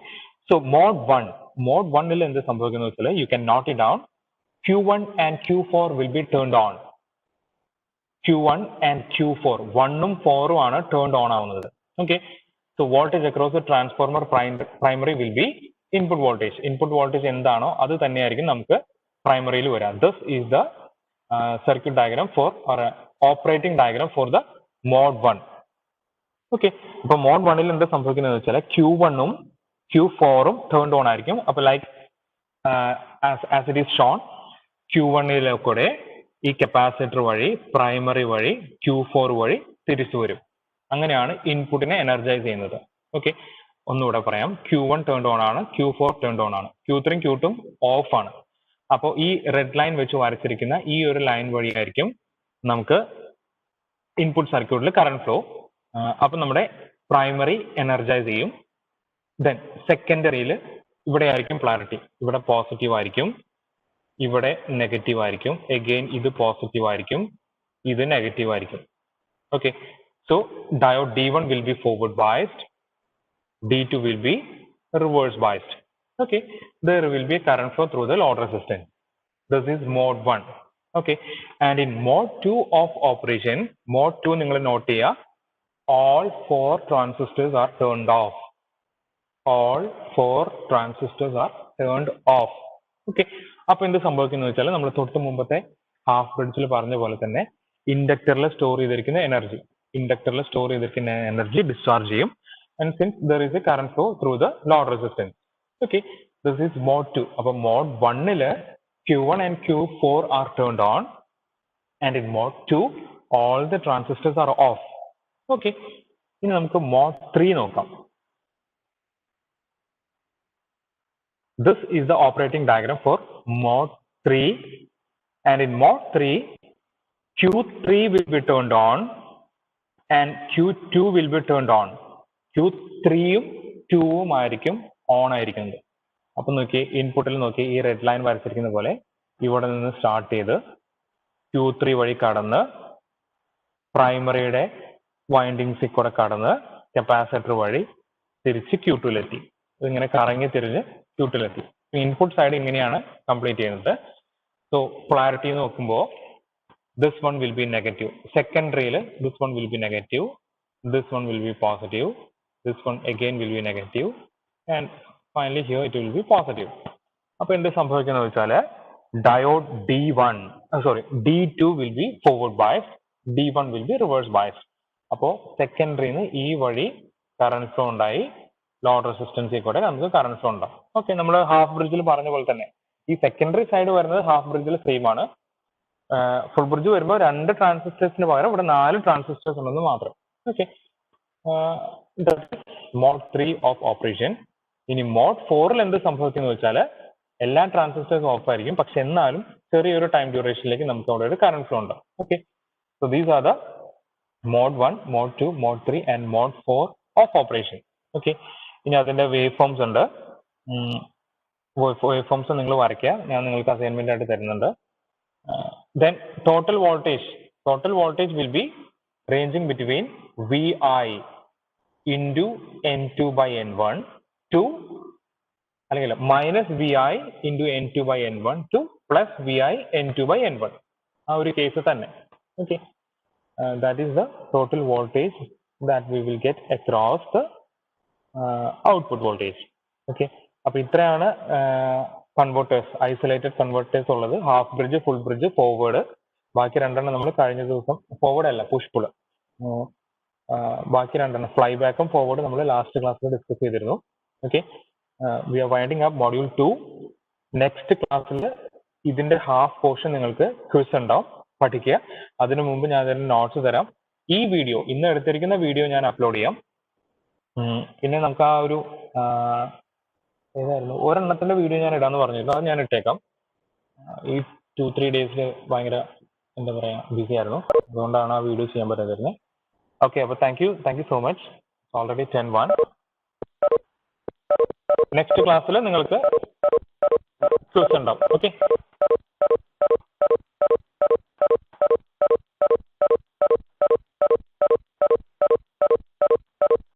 Speaker 1: സോ മോഡ് 1 എന്ത് സംഭവിക്കുന്നത് വെച്ചാൽ you can note it down. Q1 and Q4 will be turned on. Q1 and Q4 1ഉം 4ഉം ആണ് turned on ആവുന്നത്. Okay, so voltage across the transformer primary will be input voltage എന്താണോ അത് തന്നെയായിരിക്കും നമുക്ക് പ്രൈമറിയിൽ വരാം. This is the circuit diagram for or operating diagram for the mode 1. Okay, അപ്പോൾ mode 1ൽ എന്താ സംഭവിക്കുന്നത് വെച്ചാൽ Q1ഉം Q4ഉം turned on ആയിരിക്കും. അപ്പോൾ like as it is shown, Q1ലെ കൂടെ ഈ കപ്പാസിറ്റർ വഴി പ്രൈമറി വഴി Q4 വഴി തിരിച്ചു വരും. അങ്ങനെയാണ് ഇൻപുട്ടിനെ എനർജൈസ് ചെയ്യുന്നത്. ഓക്കെ, ഒന്നുകൂടെ പറയാം. Q1 turned on ആണ്, Q4 turned on ആണ്, Q3 Q2 ഓഫ് ആണ്. അപ്പോൾ ഈ റെഡ് ലൈൻ വെച്ച് വരച്ചിരിക്കുന്ന ഈ ഒരു ലൈൻ വഴിയായിരിക്കും നമുക്ക് ഇൻപുട്ട് സർക്യൂട്ടിൽ കറണ്ട് ഫ്ലോ. അപ്പൊ നമ്മുടെ പ്രൈമറി എനർജൈസ് ചെയ്യും. ദെൻ സെക്കൻഡറിയിൽ ഇവിടെ ആയിരിക്കും പോളാരിറ്റി. ഇവിടെ പോസിറ്റീവ് ആയിരിക്കും, ഇവിടെ നെഗറ്റീവ് ആയിരിക്കും. എഗെയിൻ ഇത് പോസിറ്റീവ് ആയിരിക്കും, ഇത് നെഗറ്റീവ് ആയിരിക്കും. Okay, so diode D1 will be forward biased, D2 will be reverse biased. Okay, there will be a current flow through the load resistance. This is mode 1. Okay, and in mode 2 of operation, mode 2 നിങ്ങൾ not ചെയ്യുക, all 4 transistors are turned off. All 4 transistors are turned off. Okay, അപ്പൊ എന്ത് സംഭവിക്കുന്നത് വെച്ചാൽ നമ്മൾ തൊട്ട് മുമ്പത്തെ half ബ്രിഡ്ജിൽ പറഞ്ഞ പോലെ തന്നെ ഇൻഡക്ടറിൽ സ്റ്റോർ ചെയ്തിരിക്കുന്ന എനർജി ഡിസ്ചാർജ് ചെയ്യും. And since there is a current flow through the load resistance. Okay, this is mode 2. അപ്പോൾ mode 1ല് Q1 and Q4 are turned on, and in mode 2 all the transistors are off. Okay, ഇനി നമുക്ക് mode 3 നോക്കാം. This is the operating diagram for mode 3, and in mode 3 Q3 will be turned on and Q2 will be turned on. Q3ഉം 2ഉം ആയിരിക്കും on ആയിരിക്കുന്നത്. അപ്പൊ നോക്കി ഇൻപുട്ടിൽ നോക്കി ഈ റെഡ് ലൈൻ വരച്ചിരിക്കുന്ന പോലെ ഇവിടെ നിന്ന് സ്റ്റാർട്ട് ചെയ്ത് Q3 വഴി കടന്ന് പ്രൈമറിയുടെ വൈൻഡിങ്സിൽ കൂടെ കടന്ന് കപ്പാസിറ്റർ വഴി തിരിച്ച് Q2ലെത്തി. ഇതിങ്ങനെ കറങ്ങി തിരിഞ്ഞ് Q2ലെത്തി. ഇൻപുട്ട് സൈഡ് ഇങ്ങനെയാണ് കംപ്ലീറ്റ് ചെയ്യുന്നത്. സോ പോളാരിറ്റി നോക്കുമ്പോൾ this one will be negative. Secondary, this one will be negative, this one will be positive, this one again will be negative, and finally here it will be positive. അപ്പോൾ എന്ത് സംഭവിക്കുന്നത് വെച്ചാൽ diode D2 will be forward biased, D1 will be reverse biased. അപ്പോൾ സെക്കൻഡറിന്ന് ഈ വഴി current flow ഉണ്ടായി, load റെസിസ്റ്റൻസിൽ കൂടെ നമുക്ക് കറണ്ട് ഫ്ലോ ഉണ്ടാവും. ഓക്കെ, നമ്മൾ ഹാഫ് ബ്രിഡ്ജിൽ പറഞ്ഞ പോലെ തന്നെ ഈ സെക്കൻഡറി സൈഡ് വരുന്നത് ഹാഫ് ബ്രിഡ്ജിൽ സെയിം ആണ്. ഫുൾ ബ്രിഡ്ജ് വരുമ്പോൾ 2 ട്രാൻസിസ്റ്റേഴ്സിന് പകരം ഇവിടെ 4 ട്രാൻസിസ്റ്റേഴ്സ് ഉണ്ടെന്ന് മാത്രം. ഓക്കെ, മോഡ് 3 ഓഫ് ഓപ്പറേഷൻ. ഇനി മോഡ് 4ൽ എന്ത് സംഭവിക്കുന്നത് വെച്ചാൽ എല്ലാ ട്രാൻസിസ്റ്റേഴ്സും ഓഫ് ആയിരിക്കും, പക്ഷെ എന്നാലും ചെറിയൊരു ടൈം ഡ്യൂറേഷനിലേക്ക് നമുക്ക് അവിടെ ഒരു കറണ്ട് ഫ്ലോ ഉണ്ട്. Okay, so these are the mode 1, mode 2, mode 3 and mode 4 of operation. Okay, ഇനി അതിന്റെ വേവ് ഫോംസ് ഉണ്ട്. വേവ് ഫോംസ് നിങ്ങൾ വരയ്ക്കുക, ഞാൻ നിങ്ങൾക്ക് അസൈൻമെന്റ് ആയിട്ട് തരുന്നുണ്ട്. Then total voltage will be ranging between VI into N2 by N1 to minus VI into N2 by N1 to plus VI N2 by N1. ആ ഒരു കേസ് തന്നെ. Okay, that is the total voltage that we will get across the output voltage. Okay, അപ്പോൾ ഇത്രയാണ് converters, isolated converters ഉള്ളത്. Half bridge, full bridge, forward. ബാക്കി രണ്ടെണ്ണം നമ്മൾ കഴിഞ്ഞ ദിവസം, ഫോർവേഡ് അല്ല പുഷ് പുൾ, ബാക്കി രണ്ടെണ്ണം ഫ്ലൈ ബാക്കും ഫോർവേഡ് നമ്മൾ ലാസ്റ്റ് ക്ലാസ്സിൽ ഡിസ്കസ് ചെയ്തിരുന്നു. Okay, we are winding up module 2. Next ക്ലാസ്സിൽ ഇതിന്റെ ഹാഫ് പോർഷൻ നിങ്ങൾക്ക് ക്വിസ് ഉണ്ടാവും, പഠിക്കുക. അതിനു മുമ്പ് ഞാൻ അതിന്റെ നോട്ട്സ് തരാം. ഈ വീഡിയോ, ഇന്ന് എടുത്തിരിക്കുന്ന വീഡിയോ ഞാൻ അപ്ലോഡ് ചെയ്യാം. പിന്നെ നമുക്ക് ആ ഒരു ഏതായിരുന്നു ഒരെണ്ണത്തിന്റെ വീഡിയോ ഞാൻ ഇടാന്ന് പറഞ്ഞിരുന്നു, അത് ഞാൻ ഇട്ടേക്കാം. ഈ 2-3 ഡേയ്സിൽ ഭയങ്കര എന്താ പറയാ ബിസി ആയിരുന്നു, അതുകൊണ്ടാണ് ആ വീഡിയോ ചെയ്യാൻ പറ്റാതിരുന്നത്. ഓക്കെ, അപ്പോൾ thank you so much. Already 10:01. Next ക്ലാസ്സിൽ നിങ്ങൾക്ക് ക്വിസ് ഉണ്ടാവും. ഓക്കെ.